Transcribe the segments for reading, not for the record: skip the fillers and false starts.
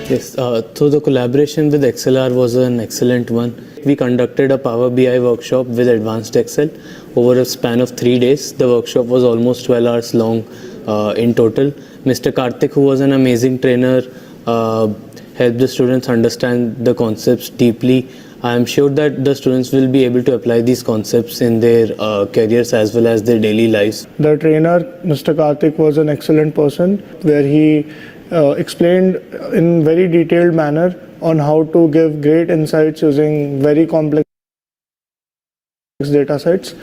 Yes, so the collaboration with ExcelR was an excellent one. We conducted a Power BI workshop with Advanced Excel over a span of 3 days. The workshop was almost 12 hours long in total. Mr. Karthik, who was an amazing trainer, helped the students understand the concepts deeply. I am sure that the students will be able to apply these concepts in their careers as well as their daily lives. The trainer, Mr. Karthik, was an excellent person where he explained in very detailed manner on how to give great insights using very complex data sets.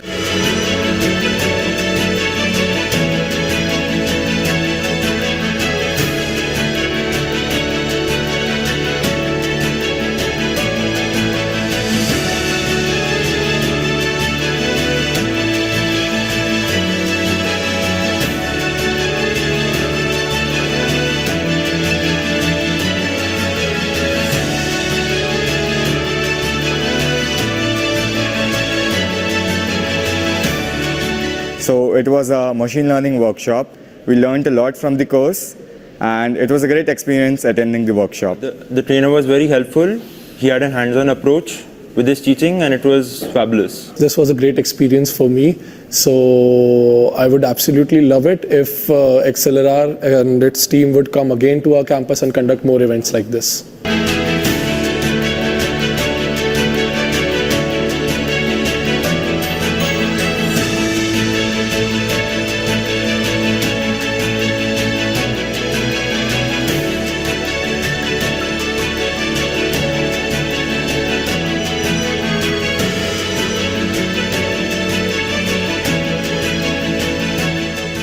So it was a machine learning workshop. We learned a lot from the course and it was a great experience attending the workshop. The trainer was very helpful. He had a hands-on approach with his teaching and it was fabulous. This was a great experience for me. So I would absolutely love it if ExcelR and its team would come again to our campus and conduct more events like this.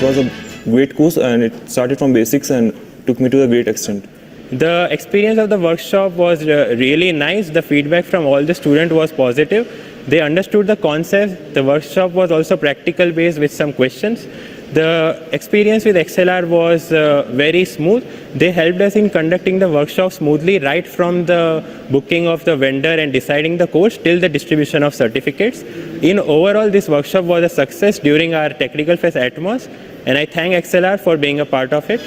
It was a great course and it started from basics and took me to a great extent. The experience of the workshop was really nice. The feedback from all the students was positive. They understood the concept. The workshop was also practical based with some questions. The experience with ExcelR was very smooth. They helped us in conducting the workshop smoothly right from the booking of the vendor and deciding the course till the distribution of certificates. In overall, this workshop was a success during our Technical Fest Atmos, and I thank ExcelR for being a part of it.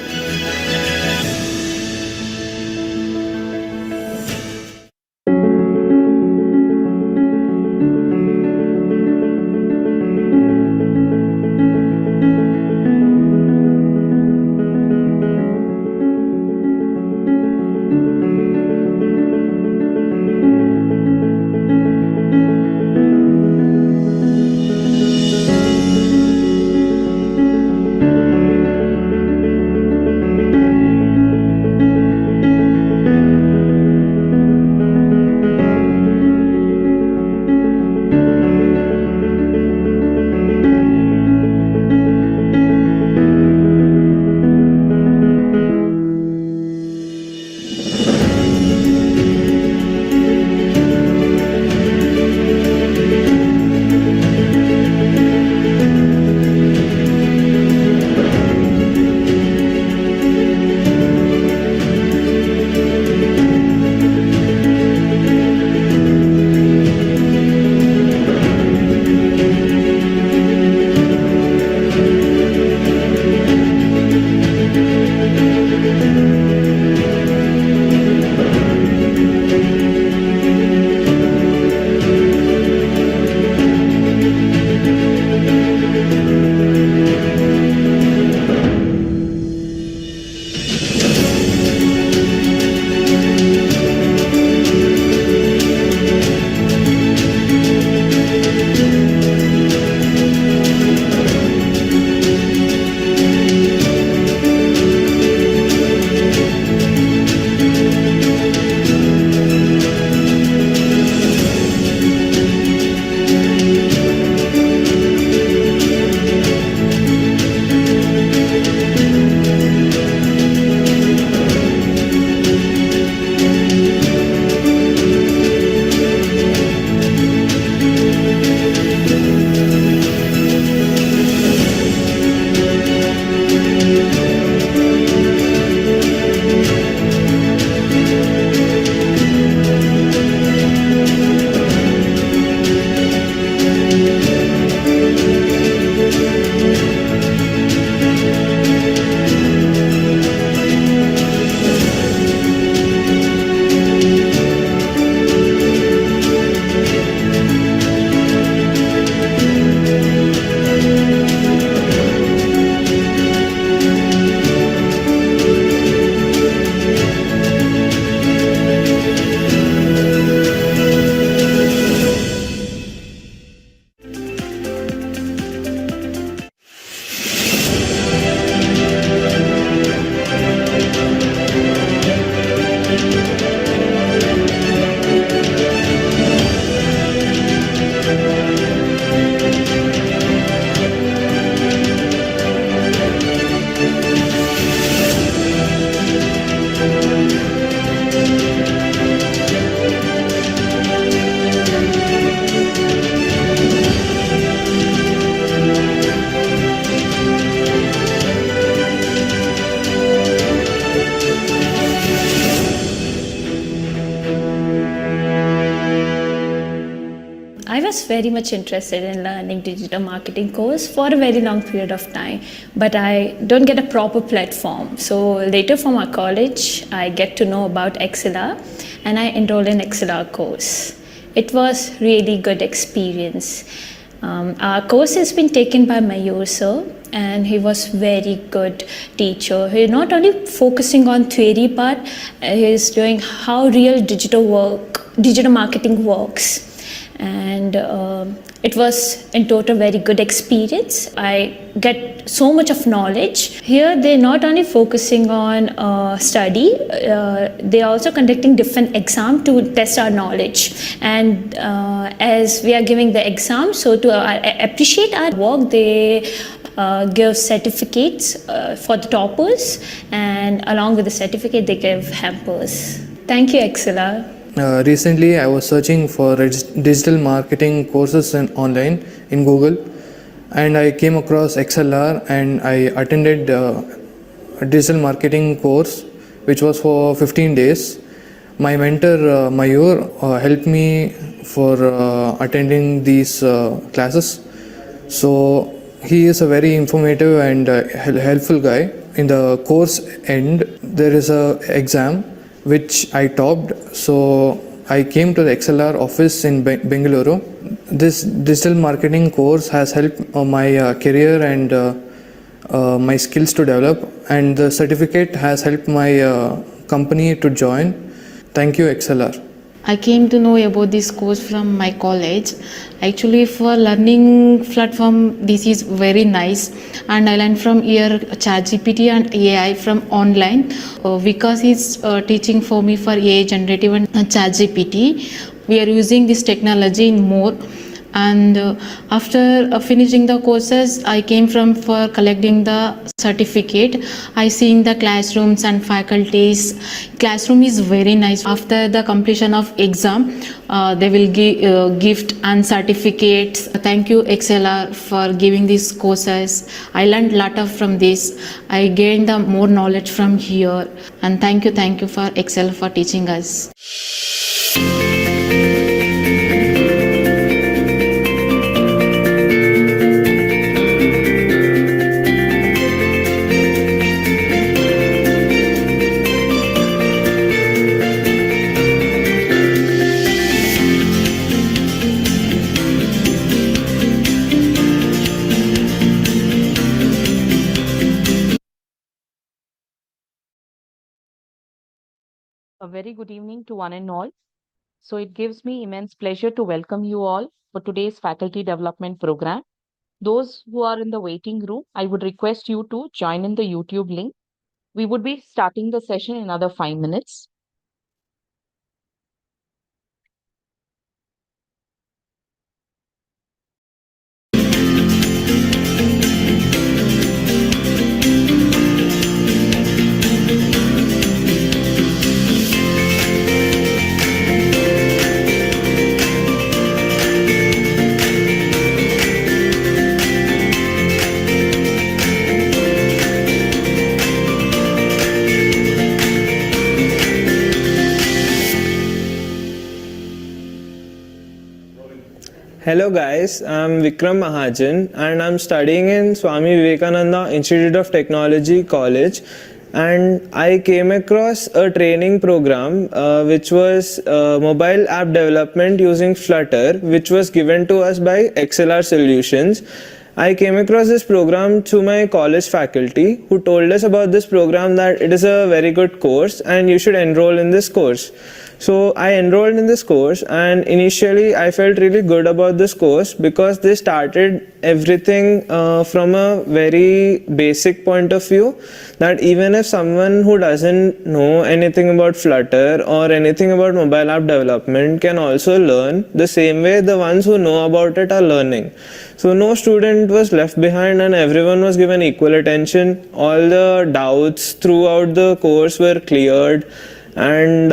was very much interested in learning digital marketing course for a very long period of time, but I don't get a proper platform. So later from our college, I get to know about ExcelR and I enrolled in ExcelR course. It was really good experience. Our course has been taken by Mayur sir, and he was very good teacher. He not only focusing on theory part, he's doing how real digital marketing works. And it was in total very good experience. I get so much of knowledge. Here they're not only focusing on study, they're also conducting different exams to test our knowledge. And as we are giving the exam, so to appreciate our work, they give certificates for the toppers, and along with the certificate they give hampers. Thank you, ExcelR. Recently, I was searching for digital marketing courses online in Google, and I came across ExcelR, and I attended a digital marketing course which was for 15 days. My mentor Mayur helped me for attending these classes. So he is a very informative and helpful guy. In the course end, there is a exam which I topped. So I came to the ExcelR office in Bengaluru. This digital marketing course has helped my career and my skills to develop, and the certificate has helped my company to join. Thank you, ExcelR. I came to know about this course from my college. Actually, for learning platform, this is very nice, and I learned from here ChatGPT and AI from online. Because it's teaching for me for AI generative and ChatGPT. We are using this technology in more. And after finishing the courses, I came for collecting the certificate. I seen the classrooms and faculties. Classroom is very nice. After the completion of exam, they will give gift and certificates. Thank you, ExcelR, for giving these courses. I learned a lot from this. I gained the more knowledge from here. And thank you for ExcelR for teaching us. A very good evening to one and all. So it gives me immense pleasure to welcome you all for today's faculty development program. Those who are in the waiting room, I would request you to join in the YouTube link. We would be starting the session in another 5 minutes. Hello guys, I'm Vikram Mahajan and I'm studying in Swami Vivekananda Institute of Technology College, and I came across a training program which was mobile app development using Flutter, which was given to us by ExcelR Solutions. I came across this program through my college faculty who told us about this program, that it is a very good course and you should enroll in this course. So I enrolled in this course, and initially I felt really good about this course because they started everything from a very basic point of view, that even if someone who doesn't know anything about Flutter or anything about mobile app development can also learn the same way the ones who know about it are learning. So no student was left behind and everyone was given equal attention. All the doubts throughout the course were cleared. And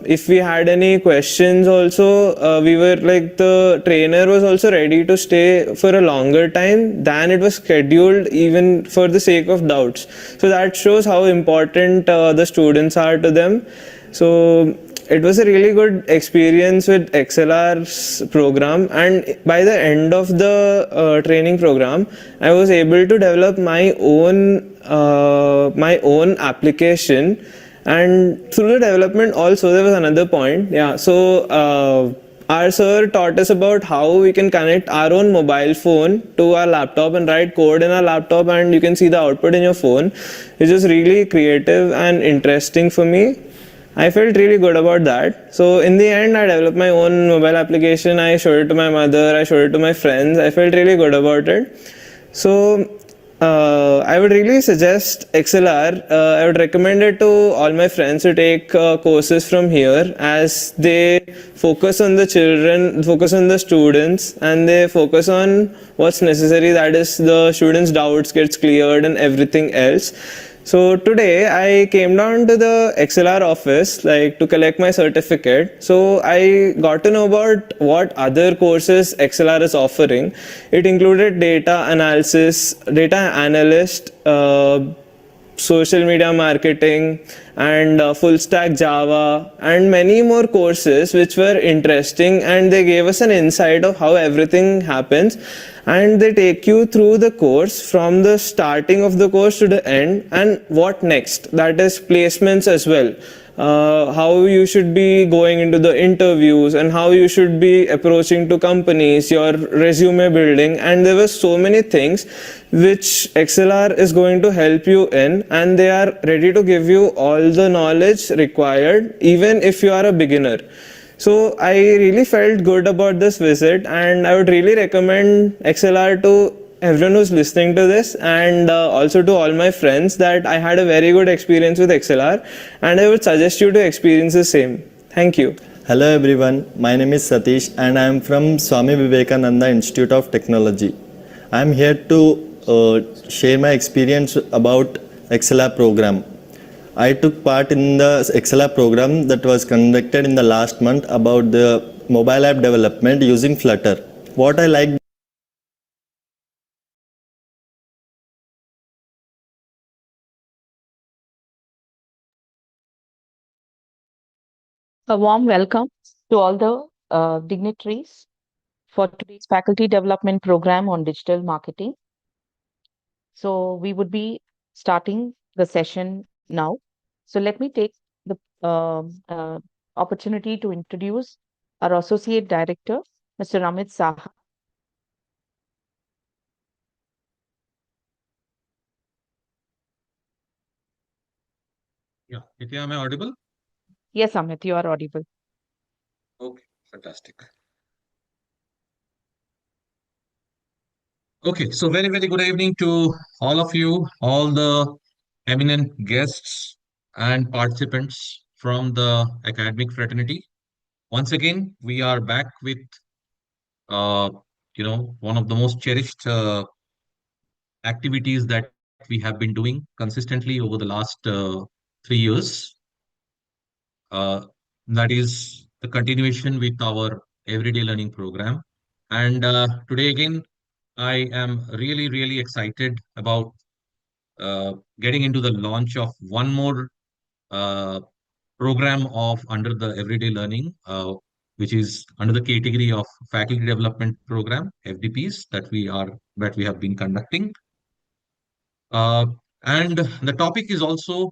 if we had any questions also, we were like, the trainer was also ready to stay for a longer time than it was scheduled, even for the sake of doubts. So that shows how important the students are to them. So it was a really good experience with ExcelR's program, and by the end of the training program, I was able to develop my own application. And through the development also, there was another point. Our sir taught us about how we can connect our own mobile phone to our laptop and write code in our laptop, and you can see the output in your phone, which is really creative and interesting for me. I felt really good about that. So in the end, I developed my own mobile application. I showed it to my mother, I showed it to my friends. I felt really good about it. So I would really suggest ExcelR. I would recommend it to all my friends to take courses from here, as they focus on the children, focus on the students, and they focus on what's necessary, that is the students' doubts gets cleared and everything else. So today I came down to the ExcelR office to collect my certificate. So I got to know about what other courses ExcelR is offering. It included data analysis, data analyst, social media marketing, and full stack Java, and many more courses which were interesting, and they gave us an insight of how everything happens, and they take you through the course from the starting of the course to the end, and what next, that is placements as well. How you should be going into the interviews and how you should be approaching to companies, your resume building, and there were so many things which ExcelR is going to help you in, and they are ready to give you all the knowledge required, even if you are a beginner. So I really felt good about this visit, and I would really recommend ExcelR to everyone who's listening to this, and also to all my friends, that I had a very good experience with ExcelR, and I would suggest you to experience the same. Thank you. Hello everyone, my name is Satish and I am from Swami Vivekananda Institute of Technology. I am here to share my experience about ExcelR program. I took part in the ExcelR program that was conducted in the last month about the mobile app development using Flutter. What I liked A warm welcome to all the dignitaries for today's faculty development program on digital marketing. So we would be starting the session now. So let me take the opportunity to introduce our Associate Director, Mr. Amit Saha. Yeah, Nitya, am I audible? Yes, Amit, you are audible. Okay, fantastic. Okay, so very, very good evening to all of you, all the eminent guests and participants from the academic fraternity. Once again, we are back with, uh, one of the most cherished activities that we have been doing consistently over the last 3 years. Uh, that is the continuation with our everyday learning program. And today again, I am really, really excited about getting into the launch of one more uh, program of under the everyday learning, which is under the category of faculty development program (FDPs) that we have been conducting. Uh, and the topic is also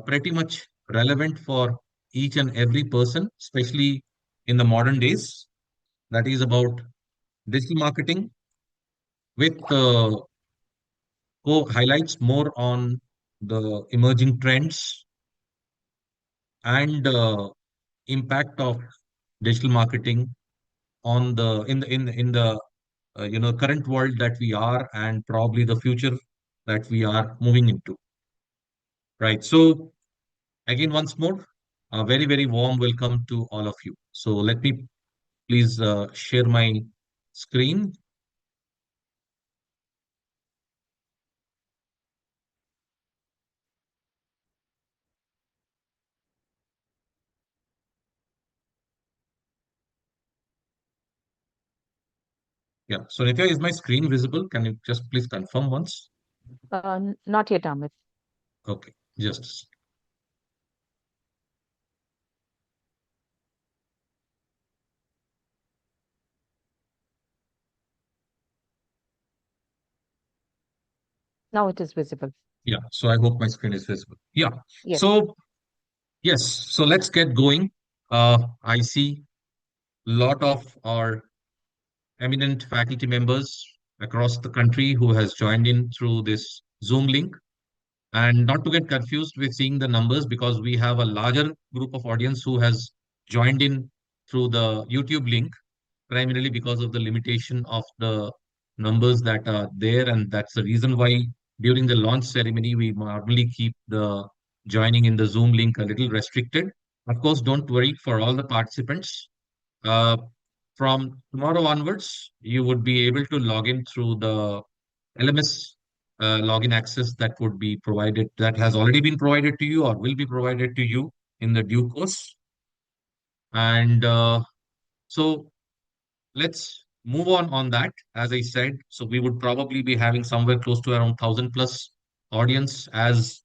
pretty much relevant for each and every person, especially in the modern days. That is about digital marketing with highlights more on the emerging trends and impact of digital marketing on the in the current world that we are, and probably the future that we are moving into. Right. So again, once more, a very, very warm welcome to all of you. So let me please share my screen. Yeah. So Nitya, is my screen visible? Can you just please confirm once? Not yet, Amit. Okay. Just Now it is visible. Yeah, so I hope my screen is visible. Yeah. Yes. So yes, so let's get going. I see a lot of our eminent faculty members across the country who has joined in through this Zoom link. And not to get confused with seeing the numbers, because we have a larger group of audience who has joined in through the YouTube link, primarily because of the limitation of the numbers that are there. And that's the reason why during the launch ceremony, we normally keep the joining in the Zoom link a little restricted. Of course, don't worry for all the participants. Uh, from tomorrow onwards, you would be able to log in through the LMS login access that would be provided, that has already been provided to you or will be provided to you in the due course. And so let's move on that. As I said, so we would probably be having somewhere close to around 1,000+ audience as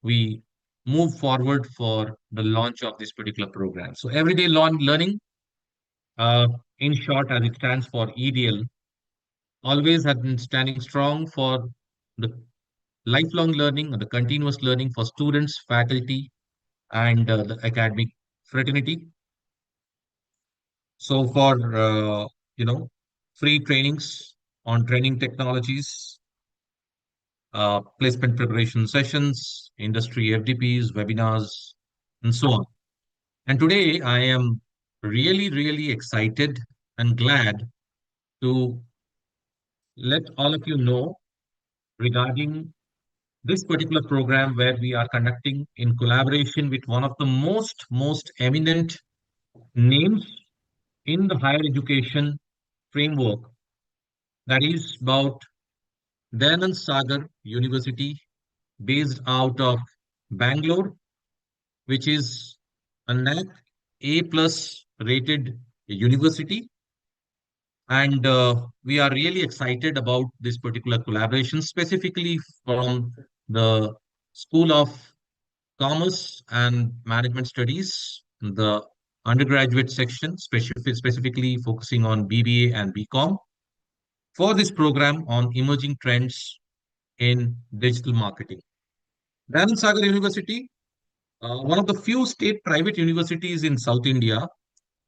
we move forward for the launch of this particular program. So everyday learning, uh, in short, as it stands for EDL, always has been standing strong for the lifelong learning, the continuous learning for students, faculty, and the academic fraternity. So for free trainings on training technologies, placement preparation sessions, industry FDPs, webinars, and so on. And today I am really, really excited and glad to let all of you know regarding this particular program, where we are conducting in collaboration with one of the most eminent names in the higher education framework, that is about Dayanand Sagar University, based out of Bangalore, which is a NAC A plus rated university. And we are really excited about this particular collaboration, specifically from the School of Commerce and Management Studies, the undergraduate section, specifically focusing on BBA and BCom, for this program on emerging trends in digital marketing. Dayanand Sagar University, one of the few state private universities in South India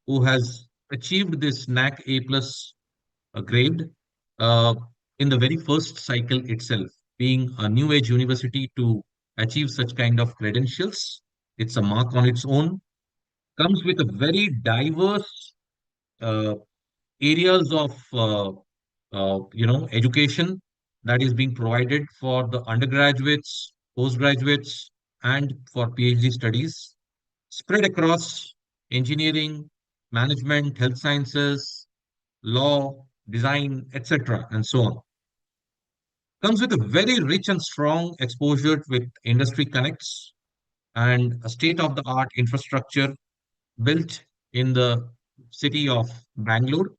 who has achieved this NAC A plus grade uh, in the very first cycle itself, being a new age university to achieve such kind of credentials. It's a mark on its own. Comes with a very diverse uh, areas of education that is being provided for the undergraduates, postgraduates, and for PhD studies, spread across engineering, management, health sciences, law, design, etc., and so on. Comes with a very rich and strong exposure with industry connects and a state-of-the-art infrastructure built in the city of Bangalore.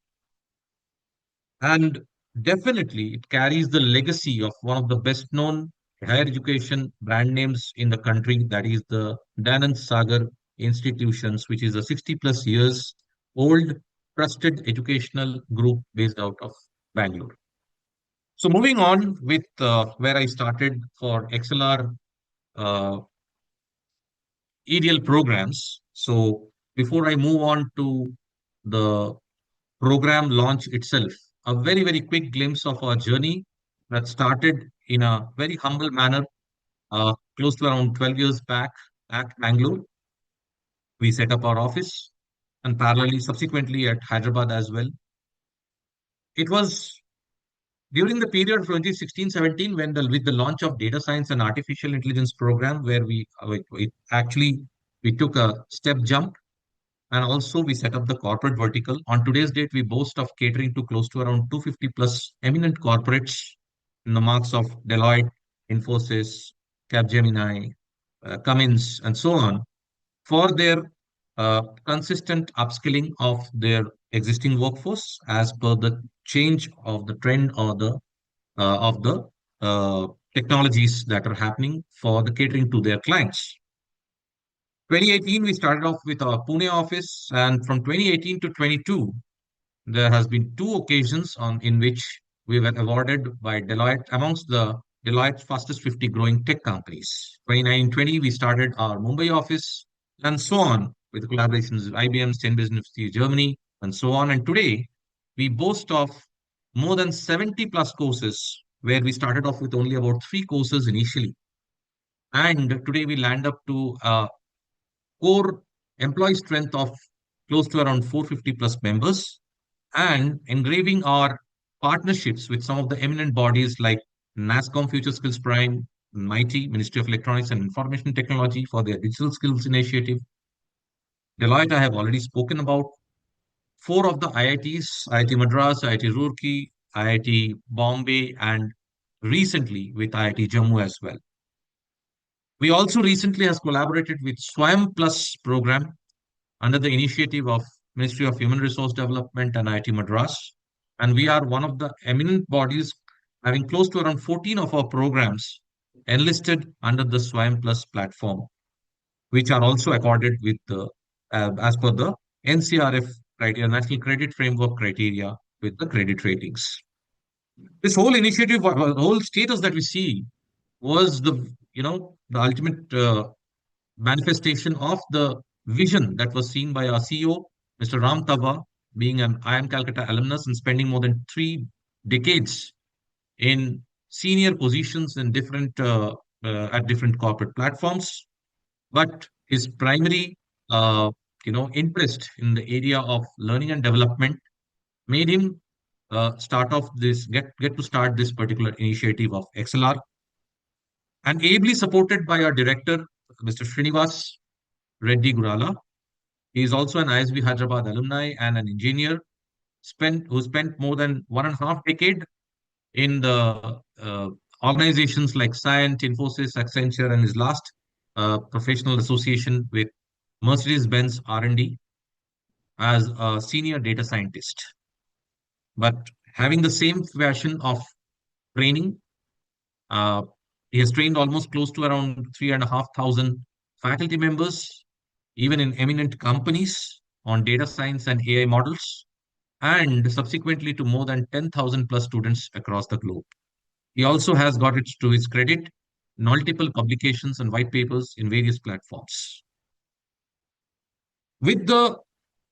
And definitely, it carries the legacy of one of the best known higher education brand names in the country, that is the Dayanand Sagar Institutions, which is a 60+ years old, trusted educational group based out of Bangalore. So, moving on with where I started for ExcelR EDL programs. So, before I move on to the program launch itself, a very, very quick glimpse of our journey that started in a very humble manner close to around 12 years back at Bangalore. We set up our office, and parallelly, subsequently at Hyderabad as well. It was during the period of 2016-17 when with the launch of data science and artificial intelligence program, where we took a step jump. And also, we set up the corporate vertical. On today's date, we boast of catering to close to around 250+ eminent corporates in the marks of Deloitte, Infosys, Capgemini, Cummins, and so on, for their consistent upskilling of their existing workforce as per the change of the trend or the of the technologies that are happening for the catering to their clients. 2018, we started off with our Pune office, and from 2018 to 22, there has been two occasions in which we were awarded by Deloitte amongst the Deloitte's fastest 50 growing tech companies. 2019-20, we started our Mumbai office, and so on, with collaborations with IBM's 10 Business Germany, and so on. And today, we boast of more than 70 plus courses, where we started off with only about 3 courses initially. And today, we land up to a core employee strength of close to around 450 plus members, and engraving our partnerships with some of the eminent bodies like NASCOM Future Skills Prime, MITI, Ministry of Electronics and Information Technology for their Digital Skills Initiative. Deloitte, I have already spoken about. 4 of the IITs, IIT Madras, IIT Roorkee, IIT Bombay, and recently with IIT Jammu as well. We also recently has collaborated with Swayam Plus program under the initiative of Ministry of Human Resource Development and IIT Madras. And we are one of the eminent bodies having close to around 14 of our programs enlisted under the Swayam Plus platform, which are also accorded with the, as per the NCRF criteria, National Credit Framework criteria with the credit ratings. This whole initiative, the whole status that we see was the ultimate manifestation of the vision that was seen by our CEO, Mr. Ram Tava, being an IIM Calcutta alumnus and spending more than 3 decades in senior positions in different at different corporate platforms. But his primary interest in the area of learning and development made him get to start this particular initiative of ExcelR, and ably supported by our director, Mr. Srinivas Reddy Gurala. He is also an ISB Hyderabad alumni and an engineer who spent more than 1.5 decade in the organizations like Cyient, Infosys, Accenture, and his last professional association with Mercedes-Benz R&D as a senior data scientist. But having the same fashion of training, he has trained almost close to around 3,500 faculty members, even in eminent companies, on data science and AI models, and subsequently to more than 10,000 plus students across the globe. He also has got it to his credit multiple publications and white papers in various platforms. With the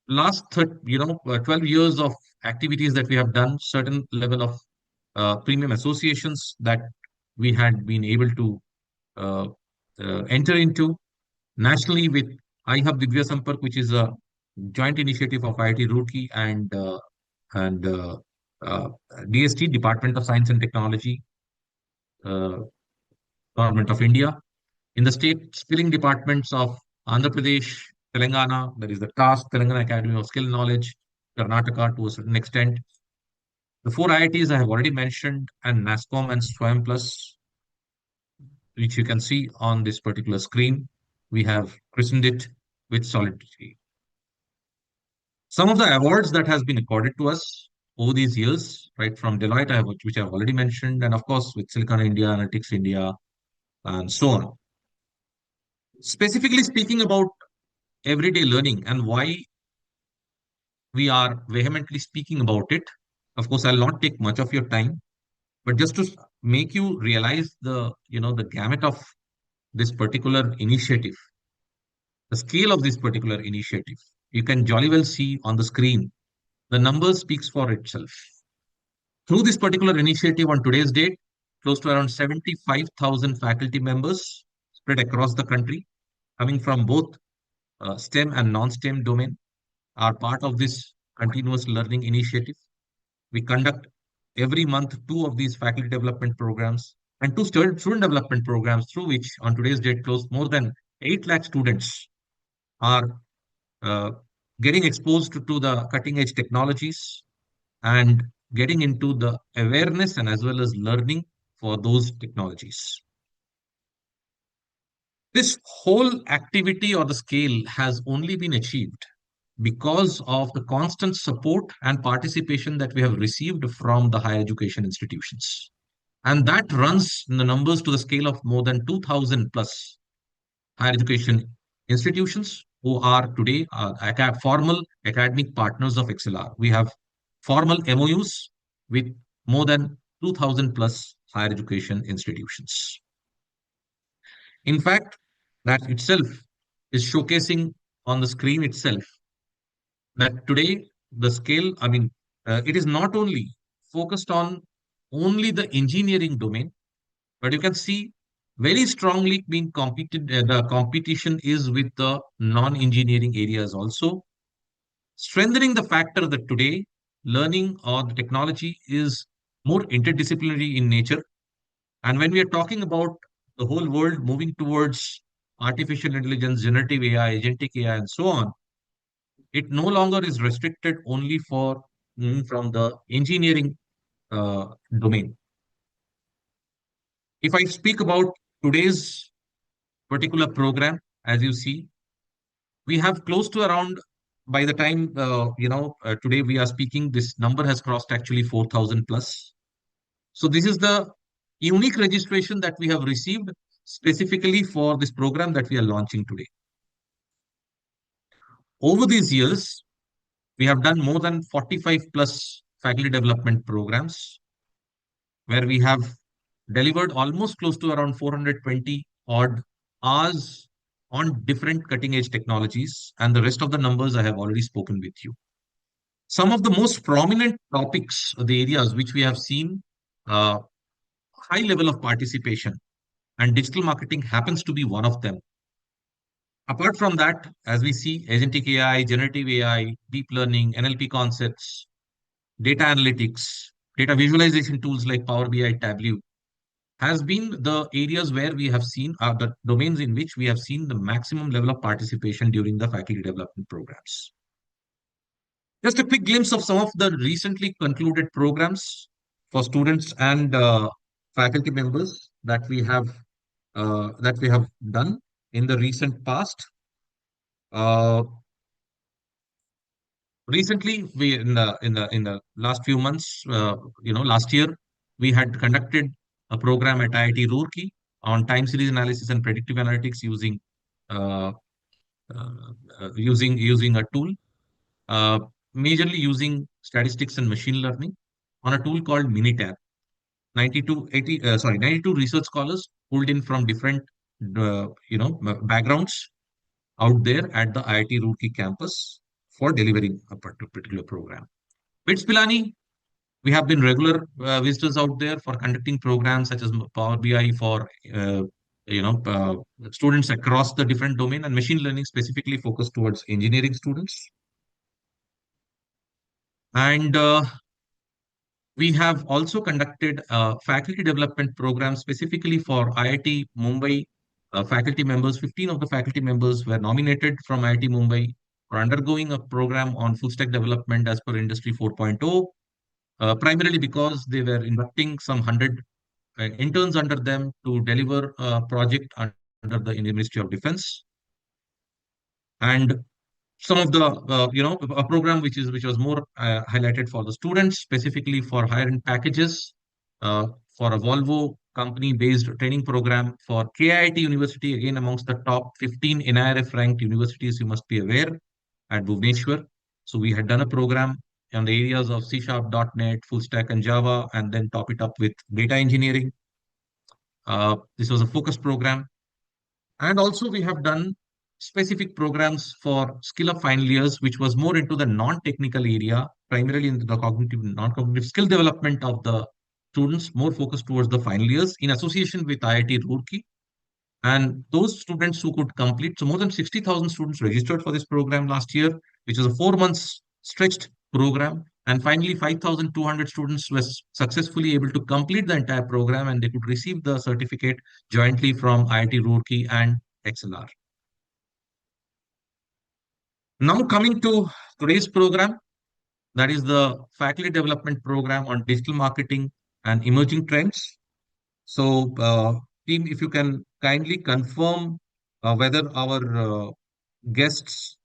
last 12 years of activities that we have done, certain level of premium associations that we had been able to enter into nationally with iHub Divya Sampark, which is a joint initiative of IIT Roorkee and DST, Department of Science and Technology, Government of India. In the state skilling departments of Andhra Pradesh, Telangana, there is the TASK, Telangana Academy of Skill Knowledge, Karnataka to a certain extent. The 4 IITs I have already mentioned, and NASCOM and Swayam Plus, which you can see on this particular screen, we have christened it with solidity. Some of the awards that has been accorded to us over these years, right from Deloitte, which I have already mentioned, and of course with Silicon India, Analytics India, and so on. Specifically speaking about everyday learning and why we are vehemently speaking about it, of course, I'll not take much of your time, but just to make you realize the gamut of this particular initiative, the scale of this particular initiative, you can jolly well see on the screen. The number speaks for itself. Through this particular initiative on today's date, close to around 75,000 faculty members spread across the country, coming from both STEM and non-STEM domain, are part of this continuous learning initiative. We conduct every month 2 of these faculty development programs and 2 student development programs, through which on today's date close more than 8 lakh students are getting exposed to the cutting edge technologies and getting into the awareness and as well as learning for those technologies. This whole activity or the scale has only been achieved because of the constant support and participation that we have received from the higher education institutions. And that runs in the numbers to the scale of more than 2,000 plus higher education institutions who are today formal academic partners of ExcelR. We have formal MOUs with more than 2,000 plus higher education institutions. In fact, that itself is showcasing on the screen itself that today the scale, it is not only focused on only the engineering domain, but you can see very strongly being competed, the competition is with the non-engineering areas also, strengthening the factor that today learning or the technology is more interdisciplinary in nature. And when we are talking about the whole world moving towards artificial intelligence, generative AI, agentic AI, and so on, it no longer is restricted only for from the engineering domain. If I speak about today's particular program, as you see, we have close to around, by the time, today we are speaking, this number has crossed actually 4,000 plus. So this is the unique registration that we have received specifically for this program that we are launching today. Over these years, we have done more than 45 plus faculty development programs where we have delivered almost close to around 420 odd hours on different cutting edge technologies. And the rest of the numbers I have already spoken with you. Some of the most prominent topics, the areas which we have seen high level of participation, and digital marketing happens to be one of them. Apart from that, as we see, agentic AI, generative AI, deep learning, NLP concepts, data analytics, data visualization tools like Power BI, Tableau, has been the areas where we have seen the domains in which we have seen the maximum level of participation during the faculty development programs. Just a quick glimpse of some of the recently concluded programs for students and faculty members that we have done in the recent past. Recently, we in the last few months, last year, we had conducted a program at IIT Roorkee on time series analysis and predictive analytics using uh, using a tool, uh, majorly using statistics and machine learning on a tool called Minitab. 92 research scholars pulled in from different backgrounds out there at the IIT Roorkee campus for delivering a particular program. BITS Pilani, we have been regular visitors out there for conducting programs such as Power BI for students across the different domain, and machine learning specifically focused towards engineering students. And we have also conducted a faculty development program specifically for IIT Mumbai faculty members. 15 of the faculty members were nominated from IIT Mumbai for undergoing a program on full stack development as per Industry 4.0, primarily because they were inducting some 100 interns under them to deliver a project under the Ministry of Defense. And some of the a program which was more highlighted for the students, specifically for higher end packages, for a Volvo company based training program for KIT University, again amongst the top 15 NIRF ranked universities, you must be aware, at Bhubaneswar. So we had done a program on the areas of C#, .NET, full stack and Java, and then top it up with data engineering. This was a focus program. And also we have done specific programs for skill up final years, which was more into the non-technical area, primarily in the cognitive, non-cognitive skill development of the students, more focused towards the final years in association with IIT Roorkee. And those students who could complete, so more than 60,000 students registered for this program last year, which was a 4 months stretched program. And finally, 5,200 students were successfully able to complete the entire program, and they could receive the certificate jointly from IIT Roorkee and ExcelR. Now coming to today's program, that is the faculty development program on digital marketing and emerging trends. So, team, if you can kindly confirm whether our guests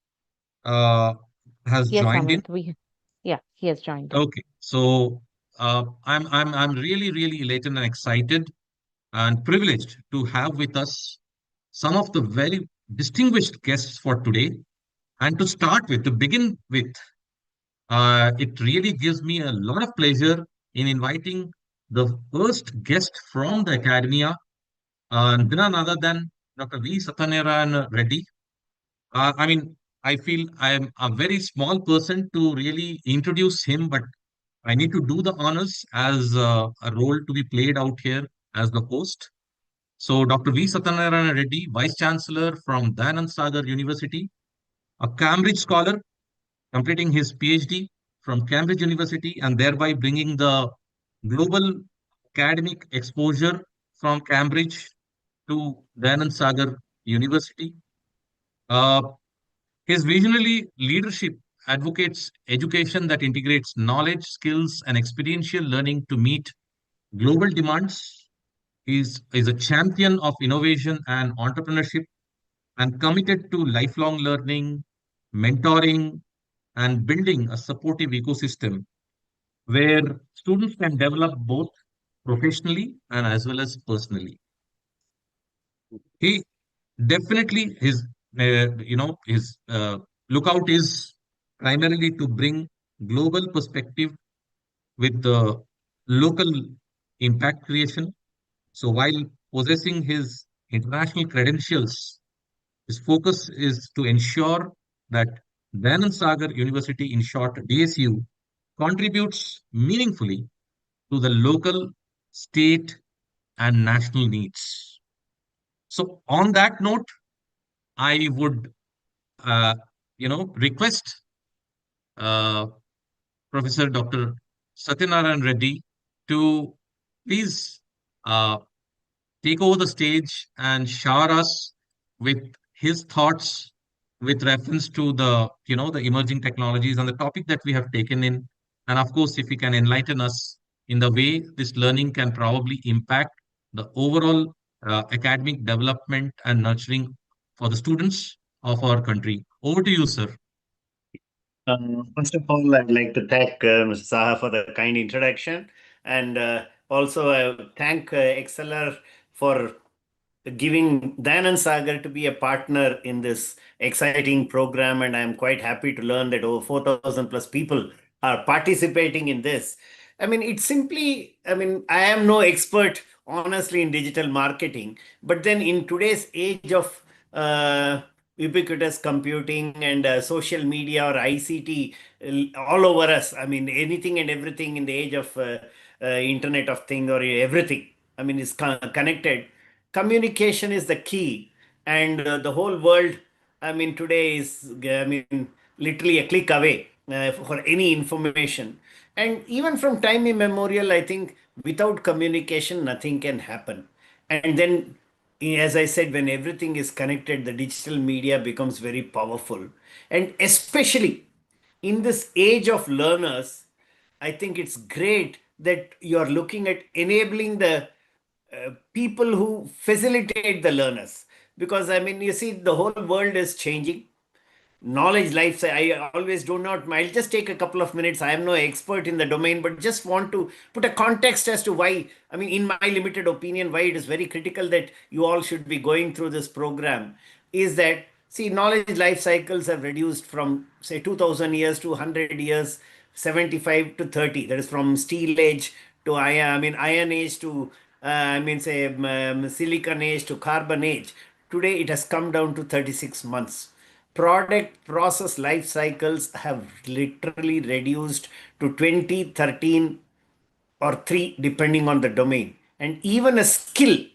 has Yes, joined in. Amit, he has joined in. Okay, so I'm really elated and excited and privileged to have with us some of the very distinguished guests for today. And to begin with, it really gives me a lot of pleasure in inviting the first guest from the academia, none other than Dr. V. Satyanarayan Reddy. I mean, I feel I am a very small person to really introduce him, but I need to do the honors as a role to be played out here as the host. So, Dr. V. Satyanarayan Reddy, Vice Chancellor from Dayanand Sagar University, a Cambridge scholar, completing his PhD from Cambridge University and thereby bringing the global academic exposure from Cambridge to Dayanand Sagar University. Uh, his visionary leadership advocates education that integrates knowledge, skills, and experiential learning to meet global demands. He is a champion of innovation and entrepreneurship and committed to lifelong learning, mentoring, and building a supportive ecosystem where students can develop both professionally and as well as personally. He definitely his lookout is primarily to bring global perspective with the local impact creation. So while possessing his international credentials, his focus is to ensure that Dayanand Sagar University, in short DSU, contributes meaningfully to the local, state, and national needs. So on that note, I would request uh, Professor Dr. Satyanarayan Reddy to please uh, take over the stage and shower us with his thoughts with reference to the emerging technologies and the topic that we have taken in. And of course, if he can enlighten us in the way this learning can probably impact the overall academic development and nurturing for the students of our country. Over to you, sir. First of all, I'd like to thank Mr. Saha for the kind introduction, and also thank ExcelR for giving Dayanand Sagar to be a partner in this exciting program. And I'm quite happy to learn that over 4,000 plus people are participating in this. I mean, it's simply, I mean, I am no expert, honestly, in digital marketing, but then in today's age of ubiquitous computing and social media or ICT all over us, I mean, anything and everything in the age of Internet of Thing or everything, I mean, is connected. Communication is the key, and the whole world, I mean, today is, I mean, literally a click away for any information. And even from time immemorial, I think without communication, nothing can happen. And then, as I said, when everything is connected, the digital media becomes very powerful. And especially in this age of learners, I think it's great that you're looking at enabling the people who facilitate the learners. Because I mean, you see, the whole world is changing. Knowledge life, I always do not, I'll just take a couple of minutes. I am no expert in the domain, but just want to put a context as to why, I mean, in my limited opinion, why it is very critical that you all should be going through this program is that, see, knowledge life cycles have reduced from, say, 2000 years to 100 years, 75 to 30. That is from steel age to iron age to, say, silicon age to carbon age. Today, it has come down to 36 months. Product process life cycles have literally reduced to 20, 13, or 3, depending on the domain. And even a skill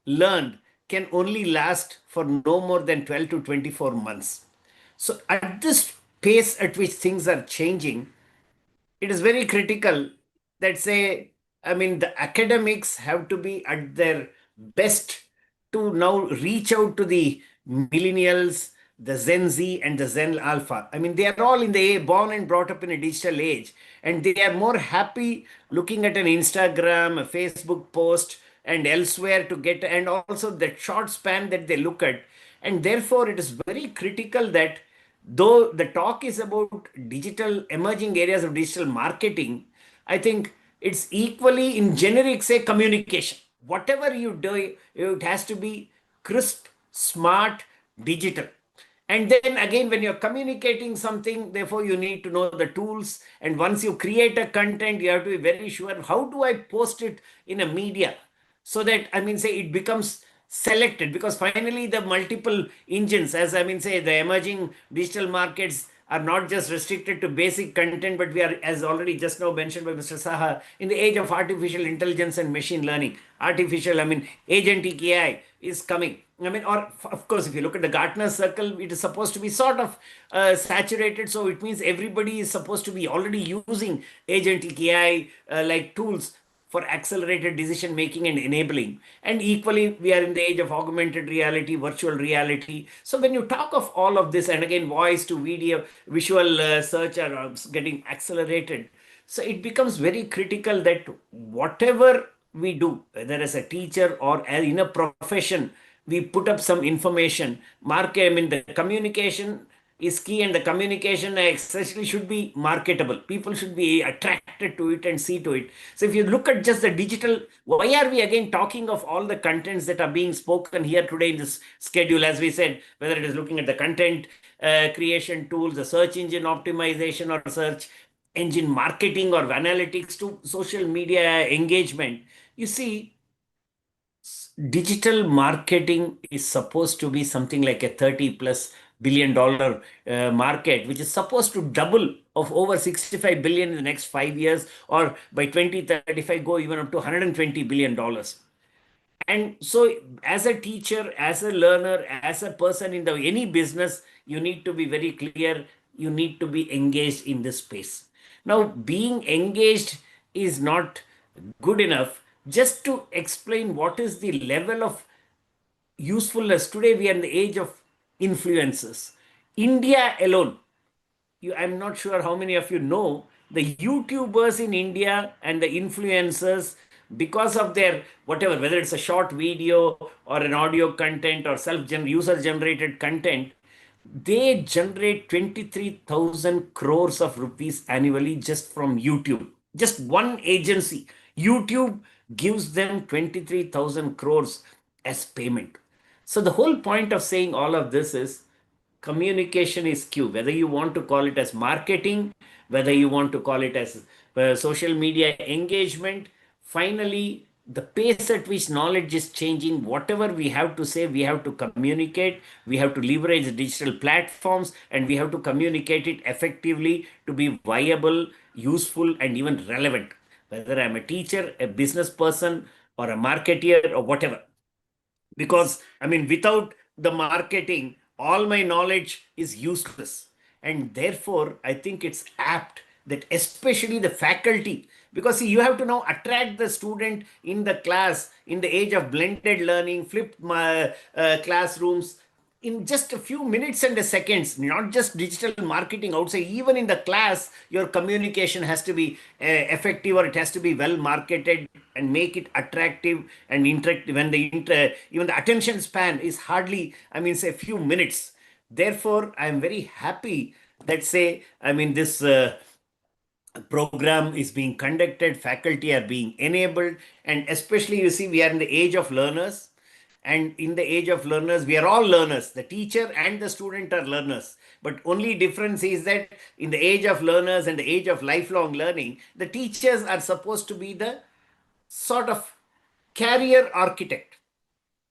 learned can only last for no more than 12 to 24 months. So, at this pace at which things are changing, it is very critical that, say, I mean, the academics have to be at their best to now reach out to the millennials, the Gen Z, and the Gen Alpha. I mean, they are all in the born and brought up in a digital age, and they are more happy looking at an Instagram, a Facebook post, and elsewhere to get, and also the short span that they look at. And therefore, it is very critical that, though the talk is about digital, emerging areas of digital marketing, I think it's equally in generic, say, communication. Whatever you do, it has to be crisp, smart, digital. And then again, when you're communicating something, therefore you need to know the tools. And once you create a content, you have to be very sure, how do I post it in a media? So that, I mean, say it becomes selected, because finally the multiple engines, as I mean, say the emerging digital markets are not just restricted to basic content, but we are, as already just now mentioned by Mr. Saha, in the age of artificial intelligence and machine learning. Artificial, I mean, agentic AI is coming. I mean, or of course, if you look at the Gartner circle, it is supposed to be sort of saturated. So it means everybody is supposed to be already using agentic AI like tools for accelerated decision making and enabling. And equally, we are in the age of augmented reality, virtual reality. So when you talk of all of this, and again, voice to video, visual search are getting accelerated. So it becomes very critical that whatever we do, whether as a teacher or in a profession, we put up some information. I mean, the communication is key, and the communication especially should be marketable. People should be attracted to it and see to it. So if you look at just the digital, why are we again talking of all the contents that are being spoken here today in this schedule? As we said, whether it is looking at the content creation tools, the search engine optimization or search engine marketing or analytics, to social media engagement. You see, digital marketing is supposed to be something like a 30 plus billion-dollar market, which is supposed to double of over 65 billion in the next 5 years, or by 2035 go even up to 120 billion dollars. And so, as a teacher, as a learner, as a person in the any business, you need to be very clear. You need to be engaged in this space. Now, being engaged is not good enough. Just to explain what is the level of usefulness, today we are in the age of influencers. India alone, I'm not sure how many of you know the YouTubers in India and the influencers, because of their whatever, whether it's a short video or an audio content or user generated content, they generate 23,000 crores of rupees annually just from YouTube. Just one agency, YouTube, gives them 23,000 crores as payment. So the whole point of saying all of this is communication is key, whether you want to call it as marketing, whether you want to call it as social media engagement. Finally, the pace at which knowledge is changing, whatever we have to say, we have to communicate, we have to leverage digital platforms, and we have to communicate it effectively to be viable, useful, and even relevant. Whether I'm a teacher, a business person, or a marketeer, or whatever. Because, I mean, without the marketing, all my knowledge is useless. And therefore, I think it's apt that especially the faculty, because see, you have to now attract the student in the class in the age of blended learning, flipped classrooms, in just a few minutes and seconds, not just digital marketing outside, even in the class, your communication has to be effective, or it has to be well marketed and make it attractive and interactive. When even the attention span is hardly, I mean, say a few minutes. Therefore, I am very happy that, say, I mean, this program is being conducted, faculty are being enabled, and especially, you see, we are in the age of learners. And in the age of learners, we are all learners. The teacher and the student are learners. But only difference is that in the age of learners and the age of lifelong learning, the teachers are supposed to be the sort of career architect,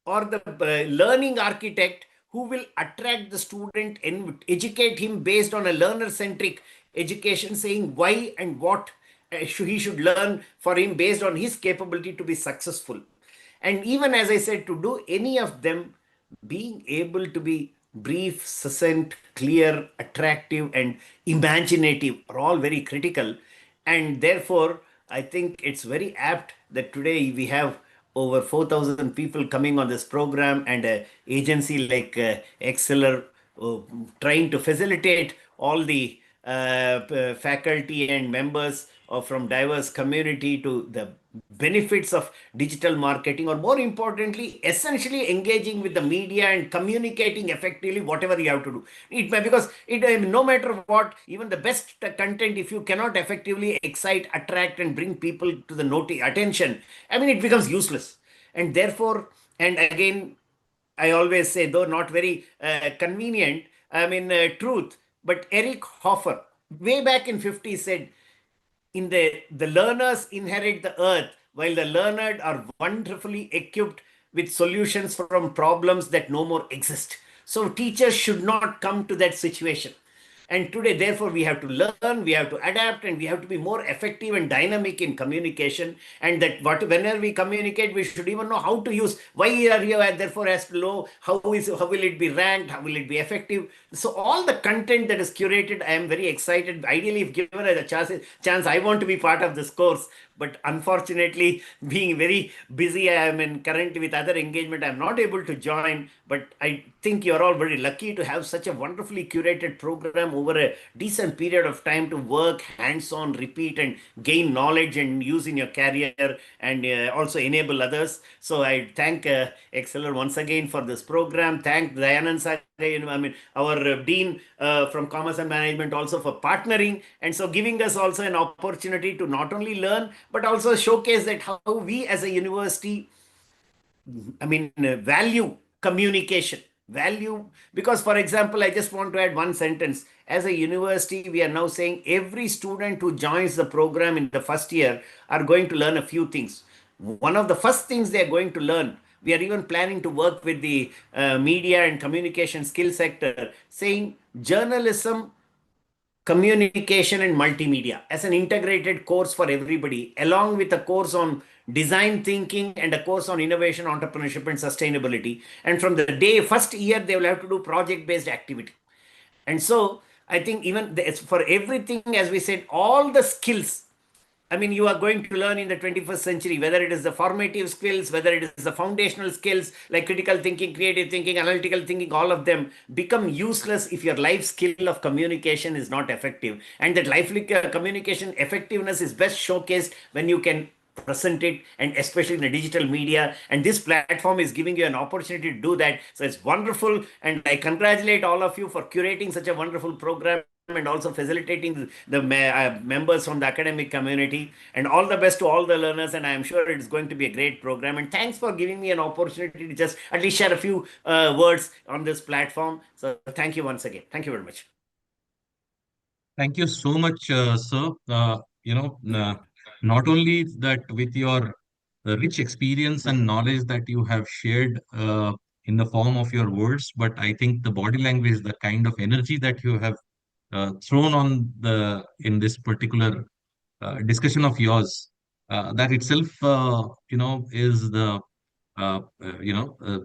or the learning architect, who will attract the student and educate him based on a learner centric education, saying why and what he should learn for him based on his capability to be successful. And even, as I said, to do any of them, being able to be brief, succinct, clear, attractive, and imaginative are all very critical. And therefore, I think it's very apt that today we have over 4,000 people coming on this program, and an agency like ExcelR trying to facilitate all the faculty and members from diverse community to the benefits of digital marketing, or more importantly, essentially engaging with the media and communicating effectively whatever you have to do. It may, because no matter what, even the best content, if you cannot effectively excite, attract, and bring people to the attention, I mean, it becomes useless. And therefore, and again, I always say, though not very convenient, truth. But Eric Hoffer, way back in 50s, said, the learners inherit the earth, while the learned are wonderfully equipped with solutions from problems that no more exist. So teachers should not come to that situation. And today, therefore, we have to learn, we have to adapt, and we have to be more effective and dynamic in communication. And that whenever we communicate, we should even know how to use why are you therefore has to know how will it be ranked, how will it be effective. So all the content that is curated, I am very excited. Ideally, if given a chance, I want to be part of this course. But unfortunately, being very busy, I am in currently with other engagement, I'm not able to join. But I think you're all very lucky to have such a wonderfully curated program over a decent period of time to work hands-on, repeat, and gain knowledge and use in your career, and also enable others. So I thank ExcelR once again for this program. Thank Dayanand Sir, our Dean from Commerce and Management, also for partnering, and so giving us also an opportunity to not only learn but also showcase that how we as a university, value communication, value, because, for example, I just want to add one sentence. As a university, we are now saying every student who joins the program in the first year are going to learn a few things. One of the first things they are going to learn, we are even planning to work with the media and communication skill sector, saying journalism, communication, and multimedia as an integrated course for everybody, along with a course on design thinking and a course on innovation, entrepreneurship, and sustainability. And from the first year, they will have to do project based activity. And so I think even for everything, as we said, all the skills, you are going to learn in the 21st century, whether it is the formative skills, whether it is the foundational skills like critical thinking, creative thinking, analytical thinking, all of them become useless if your life skill of communication is not effective. And that life communication effectiveness is best showcased when you can present it, and especially in the digital media. And this platform is giving you an opportunity to do that. So it's wonderful. And I congratulate all of you for curating such a wonderful program and also facilitating the members from the academic community. And all the best to all the learners. And I am sure it's going to be a great program. And thanks for giving me an opportunity to just at least share a few words on this platform. So thank you once again. Thank you very much. Thank you so much, sir. Not only that, with your rich experience and knowledge that you have shared in the form of your words, but I think the body language, the kind of energy that you have thrown on in this particular discussion of yours, that itself, is the uh, uh, you know, uh,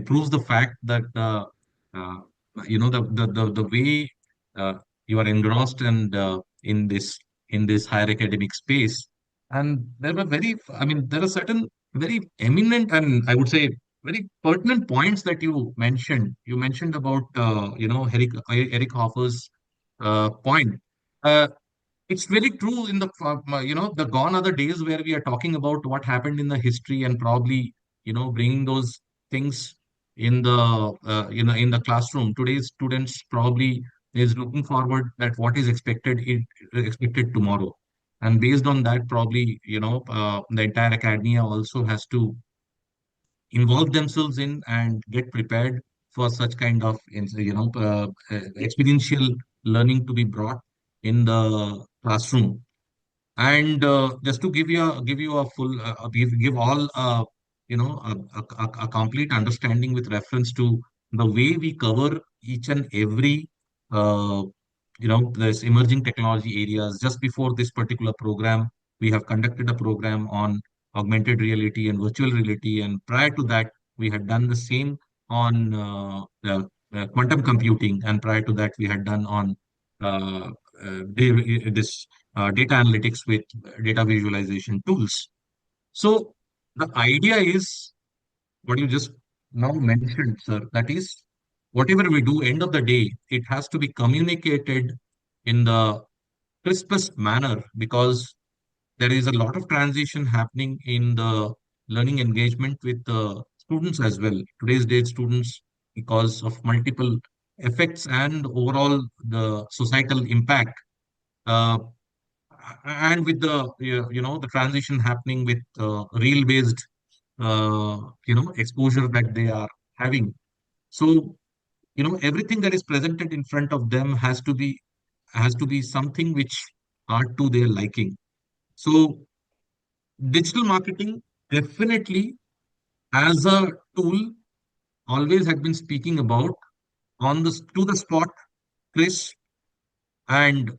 proves the fact that uh, the way uh, you are engrossed and in this higher academic space. And there were there are certain very eminent and I would say very pertinent points that you mentioned. You mentioned about Eric Hoffer's point. Uh, it's very true in the gone are the days where we are talking about what happened in the history and probably bringing those things in the in the classroom. Today's students probably is looking forward that what is expected tomorrow, and based on that probably the entire academia also has to involve themselves in and get prepared for such kind of experiential learning to be brought in the classroom. And just to give you a full give all a complete understanding with reference to the way we cover each and every uh, this emerging technology areas. Just before this particular program, we have conducted a program on augmented reality and virtual reality, and prior to that, we had done the same on quantum computing, and prior to that, we had done on uh, this data analytics with data visualization tools. So the idea is what you just now mentioned, sir. That is, whatever we do, end of the day, it has to be communicated in the crispest manner, because there is a lot of transition happening in the learning engagement with the students as well. Today's date students, because of multiple effects and overall the societal impact, uh, and with the the transition happening with real based exposure that they are having. So everything that is presented in front of them has to be something which are to their liking. So digital marketing definitely as a tool always had been speaking about on the to the spot, crisp, and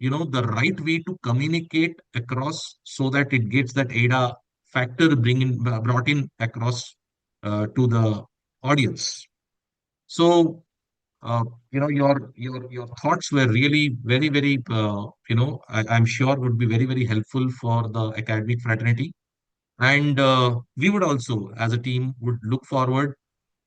the right way to communicate across so that it gets that ADA factor brought in across to the audience. So your thoughts were really very, very, I'm sure would be very, very helpful for the academic fraternity. And we would also, as a team, would look forward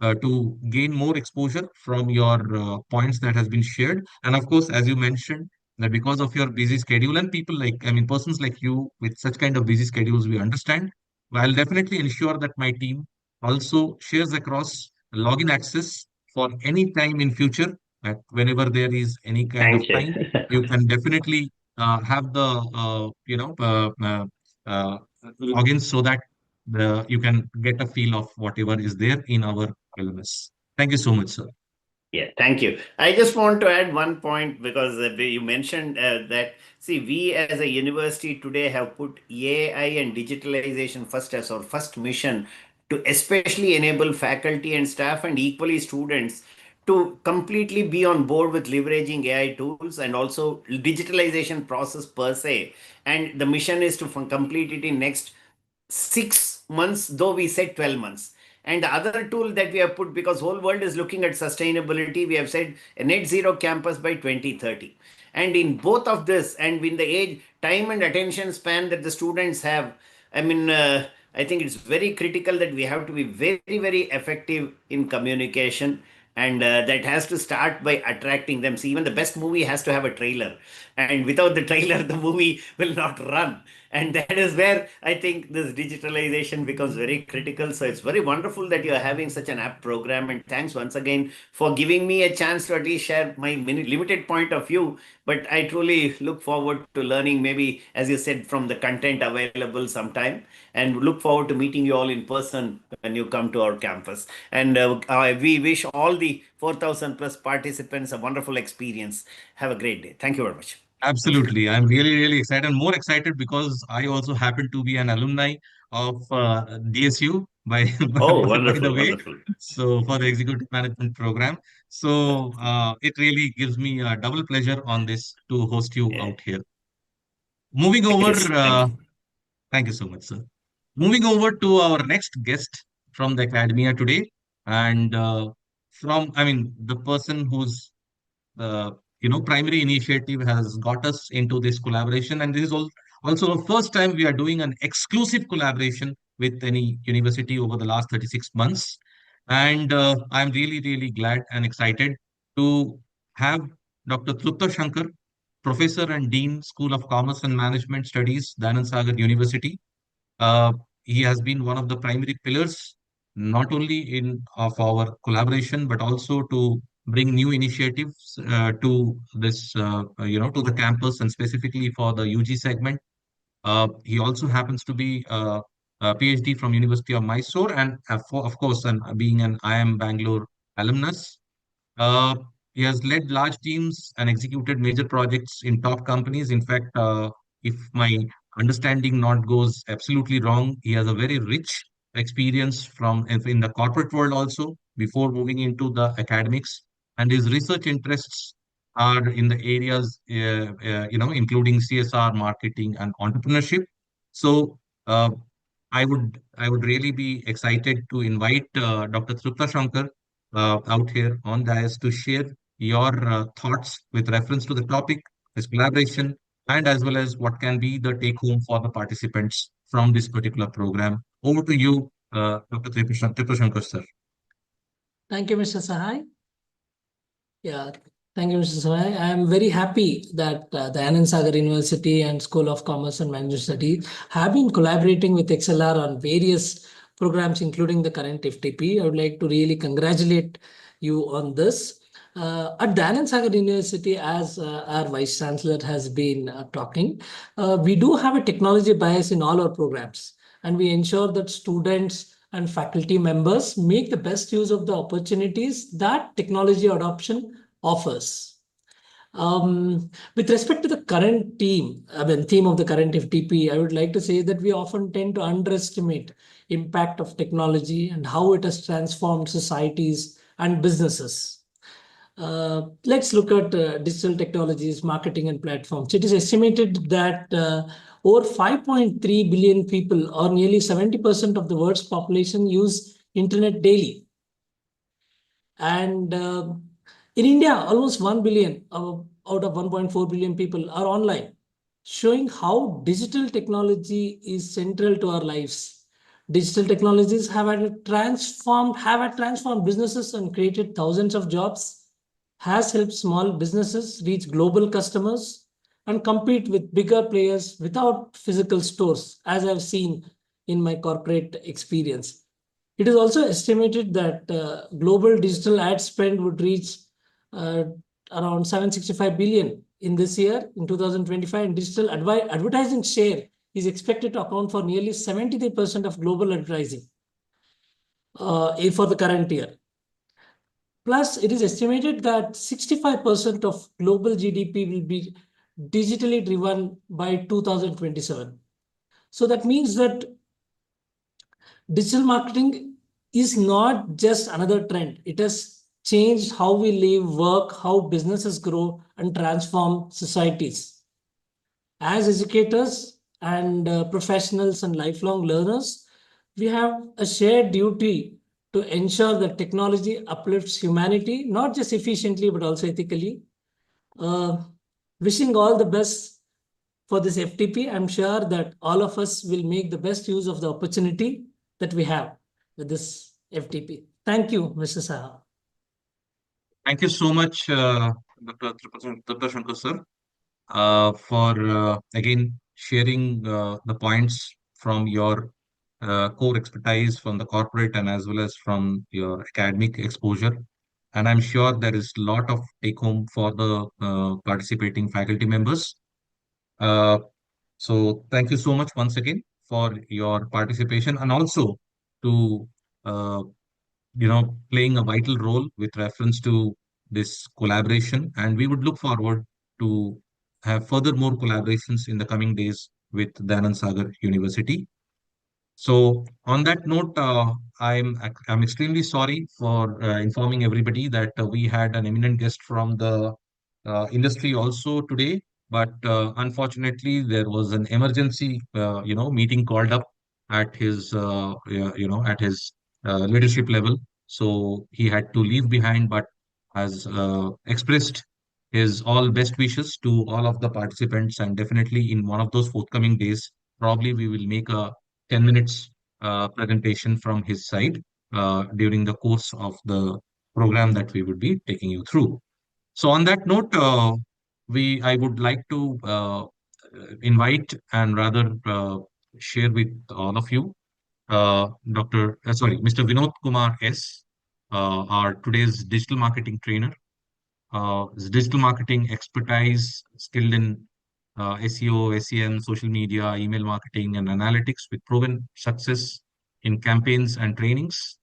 to gain more exposure from your points that has been shared. And of course, as you mentioned, that because of your busy schedule and people like, I mean, persons like you with such kind of busy schedules, we understand. I'll definitely ensure that my team also shares across login access for any time in future. That whenever there is any kind of Thank you. time, you can definitely have the logins so that you can get a feel of whatever is there in our LMS. Thank you so much, sir. Yeah, thank you. I just want to add one point because you mentioned that, see, we as a university today have put AI and digitalization first as our first mission to especially enable faculty and staff and equally students to completely be on board with leveraging AI tools and also digitalization process per se. And the mission is to complete it in next 6 months, though we said 12 months. And the other tool that we have put, because whole world is looking at sustainability, we have said a net zero campus by 2030. And in both of this, and in the age, time and attention span that the students have, I mean, I think it's very critical that we have to be very, very effective in communication. And that has to start by attracting them. See, even the best movie has to have a trailer. And without the trailer, the movie will not run. And that is where I think this digitalization becomes very critical. So it's very wonderful that you're having such an app program. And thanks once again for giving me a chance to at least share my limited point of view. But I truly look forward to learning, maybe, as you said, from the content available sometime. And look forward to meeting you all in person when you come to our campus. And we wish all the 4,000 plus participants a wonderful experience. Have a great day. Thank you very much. Absolutely. I'm really, really excited and more excited because I also happen to be an alumni of DSU by, Oh, by the wonderful, way. wonderful. So for the executive management program. So it really gives me a double pleasure on this to host you Yeah. out here. Moving Thank over, you. Thank you. thank you so much, sir. Moving over to our next guest from the academia today. And I mean, the person who's uh, primary initiative has got us into this collaboration. And this is also the first time we are doing an exclusive collaboration with any university over the last 36 months. And I'm really, really glad and excited to have Dr. Trupta Shankar, Professor and Dean, School of Commerce and Management Studies, Dayanand Sagar University. Uh, he has been one of the primary pillars, not only in of our collaboration, but also to bring new initiatives to this, to the campus and specifically for the UG segment. He also happens to be a PhD from University of Mysore, and of course, and being an IIM Bangalore alumnus. Uh, he has led large teams and executed major projects in top companies. In fact, if my understanding not goes absolutely wrong, he has a very rich experience from in the corporate world also before moving into the academics. And his research interests are in the areas, including CSR, marketing, and entrepreneurship. So, I would really be excited to invite Dr. Trupta Shankar out here on dais to share your thoughts with reference to the topic, this collaboration, and as well as what can be the take home for the participants from this particular program. Over to you, Dr. Trupta Shankar, sir. Thank you, Mr. Sahai. Yeah, thank you, Mr. Sahai. I am very happy that the Anand Sagar University and School of Commerce and Management Studies have been collaborating with ExcelR on various programs, including the current FDP. I would like to really congratulate you on this. At the Anand Sagar University, as our Vice Chancellor has been talking, we do have a technology bias in all our programs, and we ensure that students and faculty members make the best use of the opportunities that technology adoption offers. With respect to the current theme of the current FDP, I would like to say that we often tend to underestimate impact of technology and how it has transformed societies and businesses. Let's look at digital technologies, marketing and platforms. It is estimated that over 5.3 billion people, or nearly 70% of the world's population, use internet daily. And in India, almost 1 billion out of 1.4 billion people are online, showing how digital technology is central to our lives. Digital technologies have transformed businesses and created thousands of jobs, has helped small businesses reach global customers and compete with bigger players without physical stores, as I've seen in my corporate experience. It is also estimated that global digital ad spend would reach around 765 billion in this year, in 2025, and digital advertising share is expected to account for nearly 73% of global advertising for the current year. Plus, it is estimated that 65% of global GDP will be digitally driven by 2027. So that means that digital marketing is not just another trend. It has changed how we live, work, how businesses grow, and transform societies. As educators and professionals and lifelong learners, we have a shared duty to ensure that technology uplifts humanity, not just efficiently, but also ethically. Wishing all the best for this FTP. I'm sure that all of us will make the best use of the opportunity that we have with this FTP. Thank you, Mr. Saha. Thank you so much, Dr. Tripta Shankar sir, for again sharing the points from your core expertise from the corporate and as well as from your academic exposure. And I'm sure there is a lot of take home for the participating faculty members. Uh, so thank you so much once again for your participation and also to uh, playing a vital role with reference to this collaboration. And we would look forward to have further more collaborations in the coming days with Danan Sagar University. So on that note, I'm extremely sorry for informing everybody that we had an eminent guest from the industry also today, but unfortunately there was an emergency meeting called up at his at his leadership level, so he had to leave behind, but has expressed his all best wishes to all of the participants, and definitely in one of those forthcoming days, probably we will make a 10 minutes presentation from his side during the course of the program that we would be taking you through. So on that note, I would like to invite and rather share with all of you Mr. Vinod Kumar S, our today's digital marketing trainer. His digital marketing expertise, skilled in SEO, SEM, social media, email marketing, and analytics with proven success in campaigns and trainings.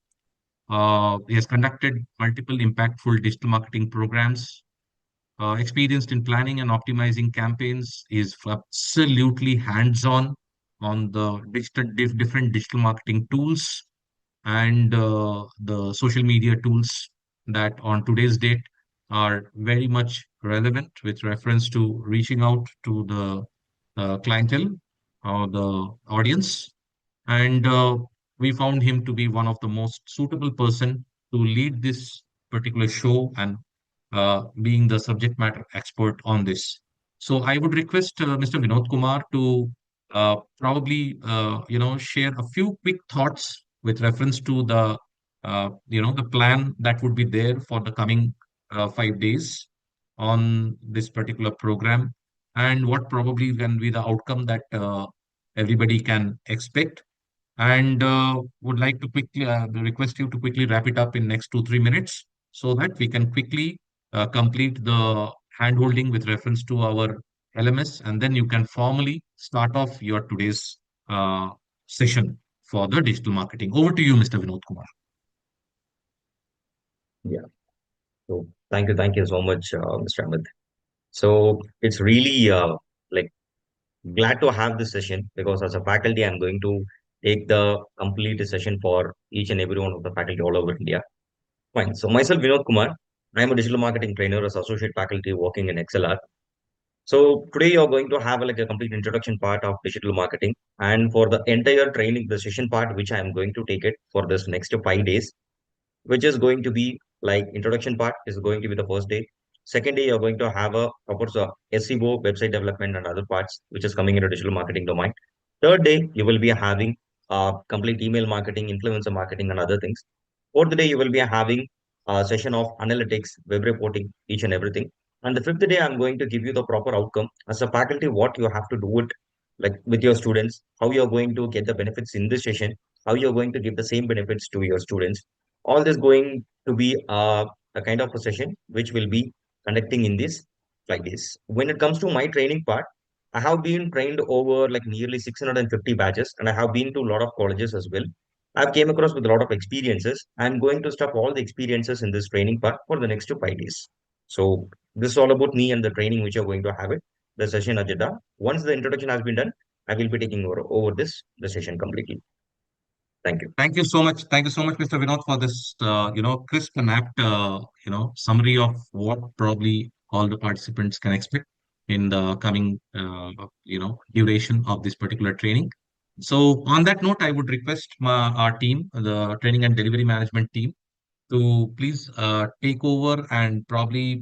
He has conducted multiple impactful digital marketing programs, experienced in planning and optimizing campaigns, is absolutely hands-on on the different digital marketing tools and the social media tools that on today's date are very much relevant with reference to reaching out to the clientele or the audience. And we found him to be one of the most suitable person to lead this particular show and being the subject matter expert on this. So I would request Mr. Vinod Kumar to probably share a few quick thoughts with reference to the the plan that would be there for the coming 5 days on this particular program, and what probably can be the outcome that everybody can expect, and would like to quickly request you to quickly wrap it up in next 2-3 minutes so that we can quickly complete the handholding with reference to our LMS, and then you can formally start off your today's session for the digital marketing. Over to you, Mr. Vinod Kumar. Yeah. So thank you so much, Mr. Ahmed. So it's really like glad to have this session because as a faculty, I'm going to take the complete session for each and every one of the faculty all over India. Fine. So myself, Vinod Kumar, I am a digital marketing trainer as associate faculty working in ExcelR. So today you're going to have like a complete introduction part of digital marketing. And for the entire training, the session part, which I am going to take it for this next 5 days, which is going to be like introduction part is going to be the first day. Second day, you're going to have a proper SEO, website development, and other parts, which is coming into digital marketing domain. Third day, you will be having complete email marketing, influencer marketing, and other things. Fourth day, you will be having a session of analytics, web reporting, each and everything. And the fifth day, I'm going to give you the proper outcome as a faculty, what you have to do it like with your students, how you're going to get the benefits in this session, how you're going to give the same benefits to your students. All this going to be a kind of a session which will be conducting in these 5 days. When it comes to my training part, I have been trained over like nearly 650 batches, and I have been to a lot of colleges as well. I've came across with a lot of experiences. I'm going to stop all the experiences in this training part for the next 5 days. So this is all about me and the training which you're going to have it, the session agenda. Once the introduction has been done, I will be taking over this the session completely. Thank you. Thank you so much. Thank you so much, Mr. Vinod, for this, crisp and apt, summary of what probably all the participants can expect in the coming, duration of this particular training. So, on that note, I would request our team, the training and delivery management team, to please take over and probably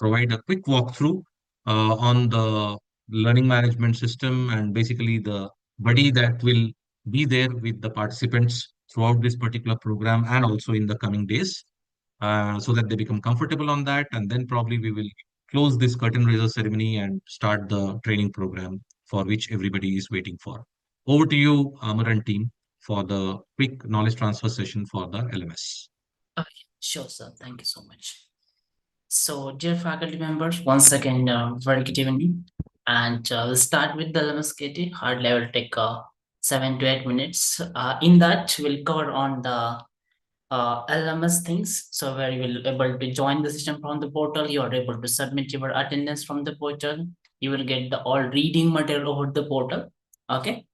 provide a quick walkthrough on the learning management system and basically the buddy that will be there with the participants throughout this particular program and also in the coming days so that they become comfortable on that. And then probably we will close this curtain raiser ceremony and start the training program for which everybody is waiting for. Over to you, Amar and team, for the quick knowledge transfer session for the LMS. Sure, sir. Thank you so much. So, dear faculty members, once again, very good evening. And we'll start with the LMS hard level, take 7 to 8 minutes. In that, we'll cover on the LMS things. So, where you will able to join the system from the portal, you are able to submit your attendance from the portal. You will get the all reading material over the portal. Okay.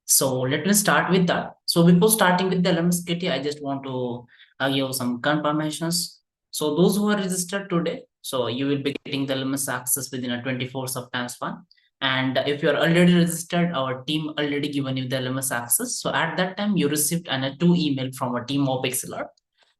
So let me start with that. So before starting with the LMS kitty, I just want to give some confirmations. So those who are registered today, so you will be getting the LMS access within a 24 time span. And if you are already registered, our team already given you the LMS access. So at that time, you received an 2 email from a team of ExcelR.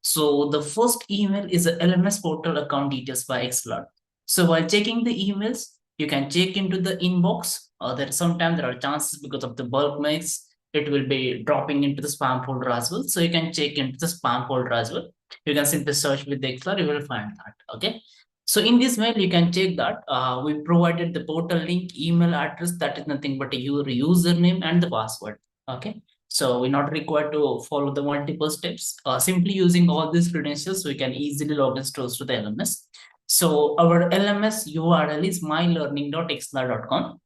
So the first email is a LMS portal account details by ExcelR. So while checking the emails, you can check into the inbox. There sometimes there are chances because of the bulk mails, it will be dropping into the spam folder as well. So you can check into the spam folder as well. You can simply search with the ExcelR, you will find that. Okay. So in this mail, you can check that we provided the portal link, email address, that is nothing but your username and the password. Okay. So we're not required to follow the multiple steps. Simply using all these credentials, we can easily log in to the LMS. So our LMS URL is mylearning.excelr.com.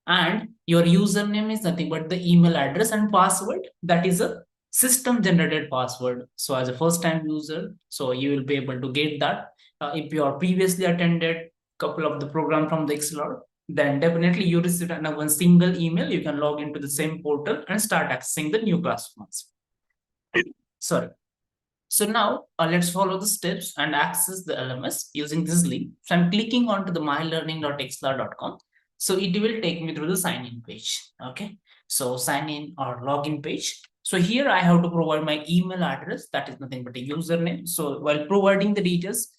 And your username is nothing but the email address and password. That is a system generated password. So as a first time user, so you will be able to get that. If you are previously attended couple of the program from the ExcelR, then definitely you receive one single email. You can log into the same portal and start accessing the new classrooms. Sorry. So now let's follow the steps and access the LMS using this link. So I'm clicking onto the mylearning.excelr.com. So it will take me through the sign in page. Okay. So sign in or login page. So here I have to provide my email address. That is nothing but a username. So while providing the details,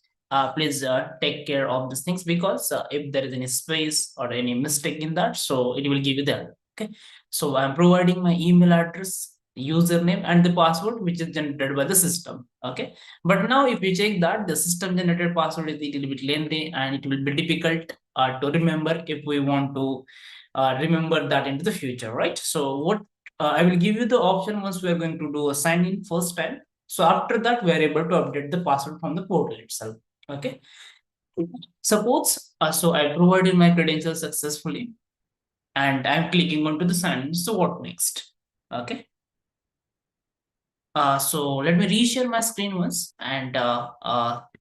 please take care of these things because if there is any space or any mistake in that, so it will give you the error. Okay. So I'm providing my email address, username and the password which is generated by the system. Okay. But now if you check that the system generated password is a little bit lengthy and it will be difficult to remember if we want to remember that into the future, right? So what I will give you the option once we are going to do a sign in first time. So after that, we are able to update the password from the portal itself. Okay. Suppose, so I provided my credentials successfully and I'm clicking onto the sign in. So what next? Okay. So let me reshare my screen once, and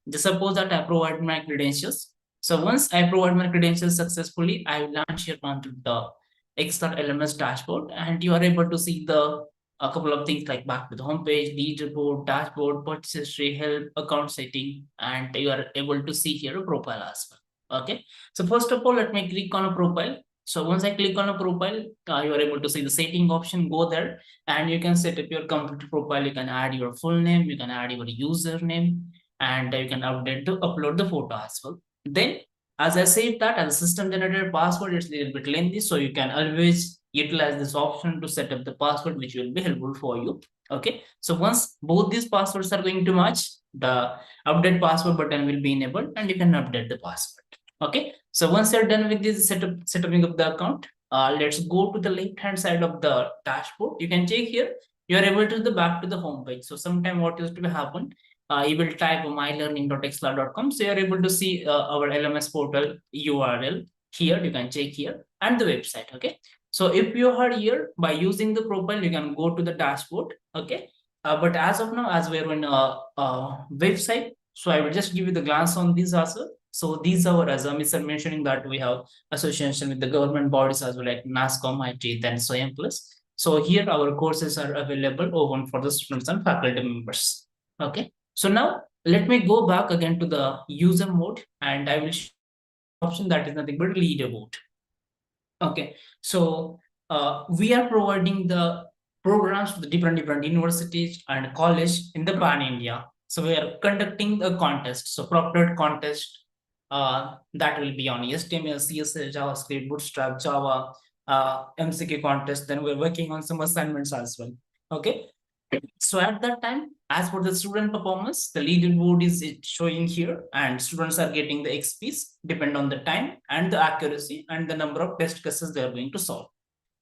just suppose that I provide my credentials. So once I provide my credentials successfully, I will launch here onto the Excel LMS dashboard, and you are able to see the a couple of things like back to the homepage, leaderboard, dashboard, purchase history, help, account setting, and you are able to see here a profile as well. Okay. So first of all, let me click on a profile. So once I click on a profile, you are able to see the setting option. Go there and you can set up your complete profile. You can add your full name, you can add your username, and you can upload the photo as well. Then, as I said that as a system generated password, it's a little bit lengthy, so you can always utilize this option to set up the password, which will be helpful for you. Okay, so once both these passwords are going to match, the update password button will be enabled and you can update the password. Okay, so once you're done with this setting up the account, let's go to the left hand side of the dashboard. You can check here, you are able to the back to the home page. So sometime what used to happen, you will type mylearning.excelr.com. So you are able to see our LMS portal URL here. You can check here and the website. Okay, so if you are here by using the profile, you can go to the dashboard. Okay, but as of now, as we're on a website, so I will just give you the glance on these also. So these are, as Mr. mentioning, that we have association with the government bodies as well, like NASCOM, IT, and SOEM Plus. So here our courses are available open for the students and faculty members. Okay. So now let me go back again to the user mode, and I will show option that is nothing but leaderboard. Okay. So we are providing the programs to the different universities and college in the pan India. So we are conducting a contest. So proctored contest that will be on HTML, CSS, JavaScript, Bootstrap, Java, MCQ contest. Then we're working on some assignments as well. Okay. So at that time, as for the student performance, the leaderboard is showing here, and students are getting the XPs depend on the time and the accuracy and the number of test cases they are going to solve.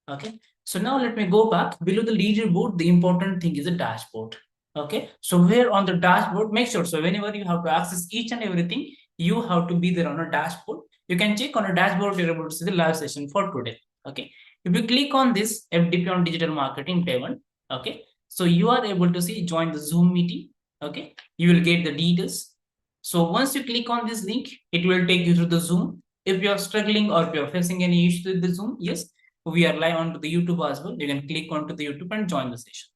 Okay. So now let me go back below the leaderboard. The important thing is the dashboard. Okay. So here on the dashboard, make sure. So whenever you have to access each and everything, you have to be there on a dashboard. You can check on a dashboard, you're able to see the live session for today. Okay. If you click on this FDP on digital marketing payment, okay. So you are able to see join the Zoom meeting. Okay. You will get the details. So once you click on this link, it will take you through the Zoom. If you are struggling or if you are facing any issue with the Zoom, yes, we are live onto the YouTube as well. You can click onto the YouTube and join the session.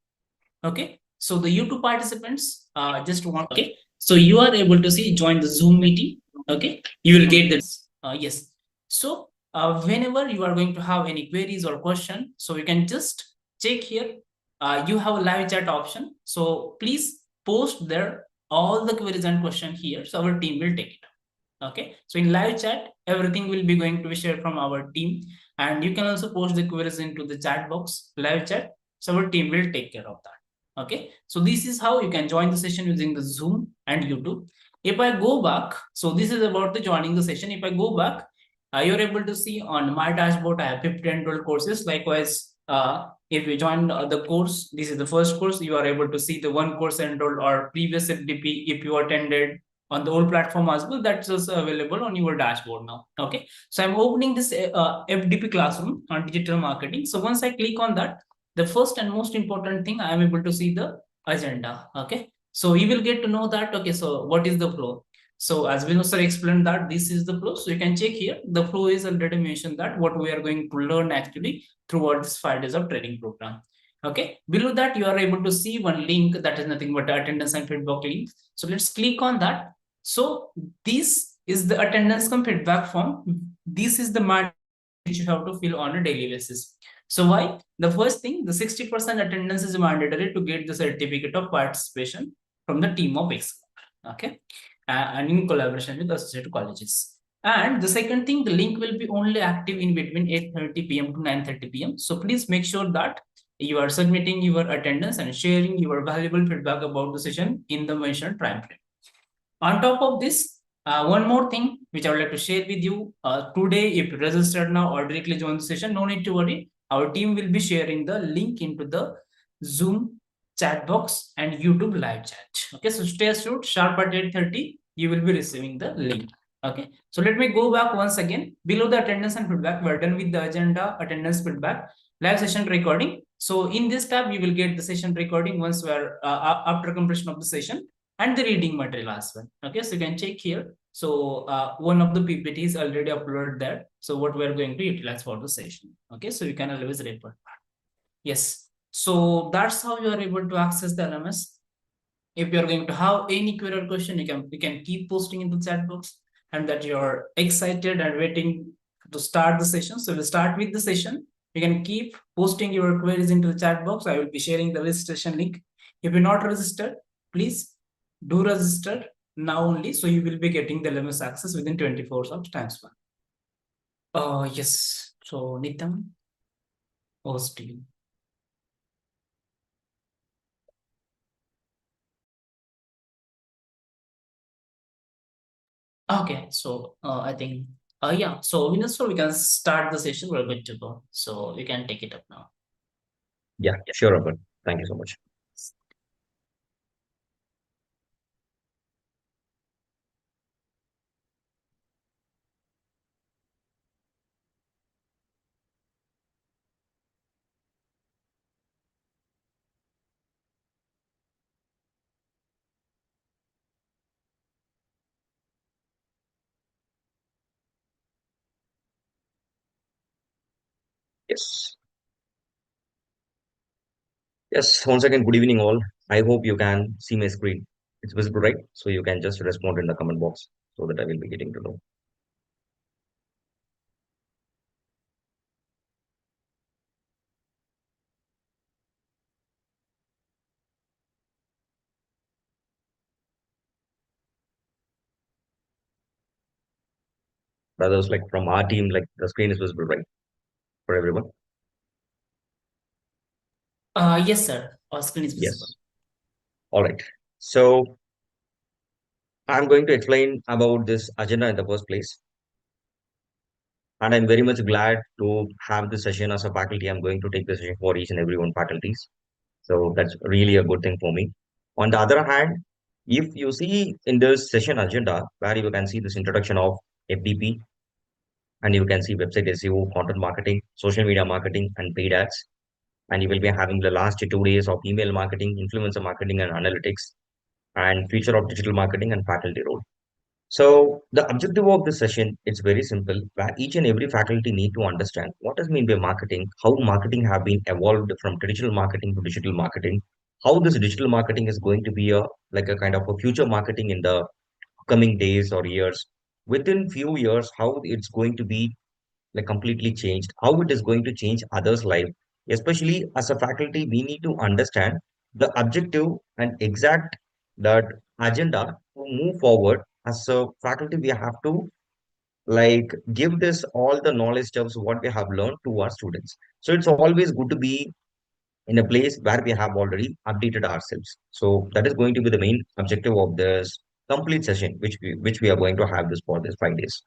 Okay. So the YouTube participants just want, okay. So you are able to see join the Zoom meeting. Okay. You will get this. Yes. So whenever you are going to have any queries or question, so you can just check here. You have a live chat option. So please post there all the queries and questions here. So our team will take it. Okay. So in live chat, everything will be going to be shared from our team. And you can also post the queries into the chat box, live chat. So our team will take care of that. Okay. So this is how you can join the session using the Zoom and YouTube. If I go back, so this is about the joining the session. If I go back, you're able to see on my dashboard, I have 50 enrolled courses. Likewise, if you join the course, this is the first course, you are able to see the one course enrolled or previous FDP if you attended on the old platform as well. That's also available on your dashboard now. Okay. So I'm opening this FDP classroom on digital marketing. So once I click on that, the first and most important thing, I am able to see the agenda. Okay. So you will get to know that, okay, so what is the flow? So as Vinu sir explained that this is the flow. So you can check here. The flow is already mentioned that what we are going to learn actually throughout this 5 days of training program. Okay. Below that, you are able to see one link that is nothing but attendance and feedback link. So let's click on that. So this is the attendance and feedback form. This is the mandate which you have to fill on a daily basis. So why? The first thing, the 60% attendance is mandatory to get the certificate of participation from the team of ExcelR. Okay. And in collaboration with associated colleges. And the second thing, the link will be only active in between 8:30 p.m. to 9:30 p.m. So please make sure that you are submitting your attendance and sharing your valuable feedback about the session in the mentioned time frame. On top of this, one more thing which I would like to share with you today, if you registered now or directly join the session, no need to worry. Our team will be sharing the link into the Zoom chat box and YouTube live chat. Okay, so stay tuned, sharp at 8:30, you will be receiving the link. Okay, so let me go back once again. Below the attendance and feedback, we're done with the agenda, attendance, feedback. live session recording. So in this tab, you will get the session recording once we are after completion of the session, and the reading material as well. Okay, so you can check here. So one of the PPT is already uploaded there. So what we are going to utilize for the session. Okay, so you can always refer. Yes. So that's how you are able to access the LMS. If you're going to have any query or question, you can keep posting in the chat box, and that you're excited and waiting to start the session. So we'll start with the session. You can keep posting your queries into the chat box. I will be sharing the registration link. If you're not registered, please do register now only, so you will be getting the LMS access within 24 hours of time span. Yes. So Nitam, over to you. Okay, so I think yeah, so we can start the session. We're good to go. So you can take it up now. Yeah, sure, Robert. Thank you so much. Yes. Yes, once again, good evening, all. I hope you can see my screen. It's visible, right? So you can just respond in the comment box so that I will be getting to know. Brothers, like from our team, like the screen is visible, right? For everyone? Yes, sir. Our screen is visible. Yes. All right. So I'm going to explain about this agenda in the first place. And I'm very much glad to have this session as a faculty. I'm going to take the session for each and every one faculties. So that's really a good thing for me. On the other hand, if you see in this session agenda, where you can see this introduction of FDP, and you can see website SEO, content marketing, social media marketing, and paid ads. And you will be having the last 2 days of email marketing, influencer marketing, and analytics, and future of digital marketing and faculty role. So the objective of this session is very simple, where each and every faculty need to understand what does mean by marketing, how marketing have been evolved from traditional marketing to digital marketing, how this digital marketing is going to be a like a kind of a future marketing in the coming days or years. Within few years, how it's going to be like completely changed, how it is going to change others' life. Especially as a faculty, we need to understand the objective and exact that agenda to move forward. As a faculty, we have to like give this all the knowledge terms what we have learned to our students. So it's always good to be in a place where we have already updated ourselves. So that is going to be the main objective of this complete session, which we are going to have this for this 5 days.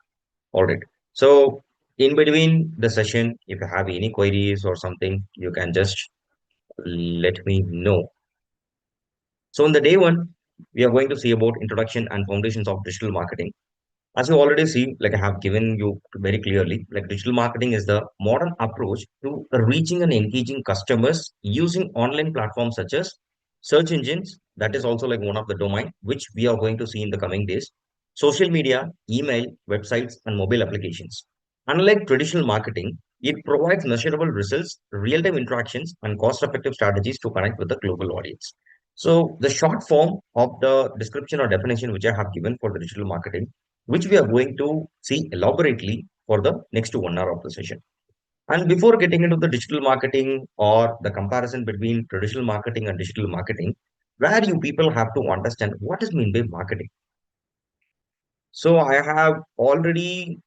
All right. So in between the session, if you have any queries or something, you can just let me know. So in the day one, we are going to see about introduction and foundations of digital marketing. As you already see, like I have given you very clearly, like digital marketing is the modern approach to reaching and engaging customers using online platforms such as search engines. That is also like one of the domain which we are going to see in the coming days. Social media, email, websites, and mobile applications. Unlike traditional marketing, it provides measurable results, real-time interactions, and cost-effective strategies to connect with the global audience. So the short form of the description or definition which I have given for the digital marketing, which we are going to see elaborately for the next 1 hour of the session. And before getting into the digital marketing or the comparison between traditional marketing and digital marketing, where you people have to understand what is mean by marketing. So I have already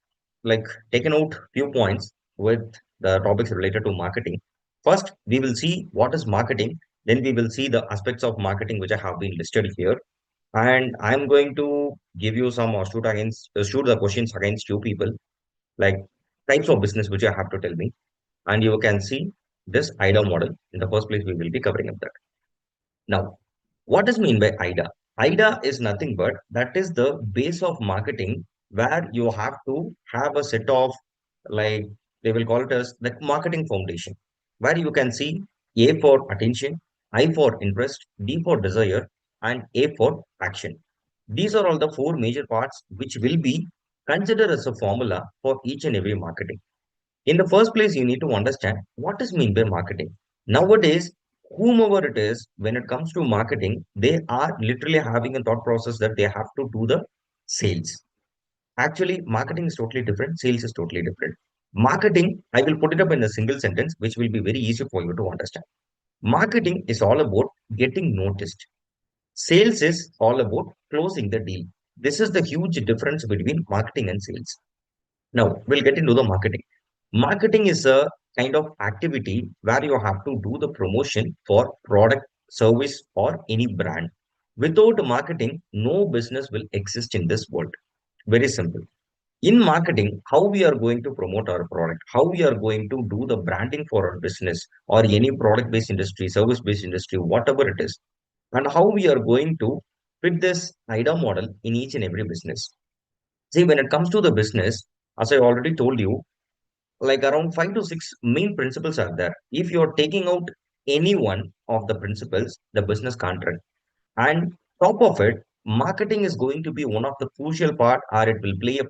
like taken out few points with the topics related to marketing. First, we will see what is marketing. Then we will see the aspects of marketing which I have been listed here. And I'm going to give you some or shoot the questions against you people, like types of business which you have to tell me. And you can see this IDA model. In the first place, we will be covering up that. Now, what does mean by IDA? IDA is nothing but that is the base of marketing where you have to have a set of like they will call it as like marketing foundation. where you can see A for attention, I for interest, D for desire, and A for action. These are all the four major parts which will be considered as a formula for each and every marketing. In the first place, you need to understand what is meant by marketing. Nowadays, whomever it is, when it comes to marketing, they are literally having a thought process that they have to do the sales. Actually, marketing is totally different, sales is totally different. Marketing, I will put it up in a single sentence, which will be very easy for you to understand. Marketing is all about getting noticed. Sales is all about closing the deal. This is the huge difference between marketing and sales. Now, we'll get into the marketing. Marketing is a kind of activity where you have to do the promotion for product, service, or any brand. Without marketing, no business will exist in this world. Very simple. In marketing, how we are going to promote our product, how we are going to do the branding for our business or any product based industry, service based industry, whatever it is, and how we are going to fit this IDA model in each and every business. See, when it comes to the business, as I already told you, like around 5 to 6 main principles are there. If you're taking out any one of the principles, the business can't run. And top of it, marketing is going to be one of the crucial part, or it will play a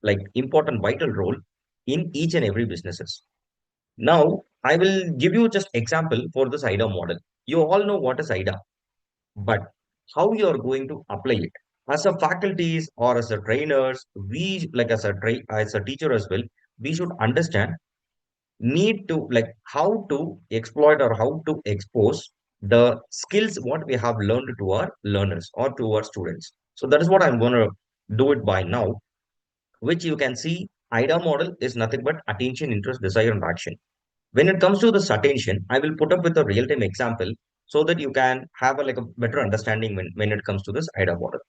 like important vital role in each and every businesses. Now, I will give you just example for this IDA model. You all know what is IDA, but how you are going to apply it. As a faculties or as a trainers, we like as a teacher as well, we should understand need to like how to exploit or how to expose the skills what we have learned to our learners or to our students. So that is what I'm going to do it by now, which you can see IDA model is nothing but attention, interest, desire, and action. When it comes to this attention, I will put up with a real-time example so that you can have a better understanding when it comes to this IDA model.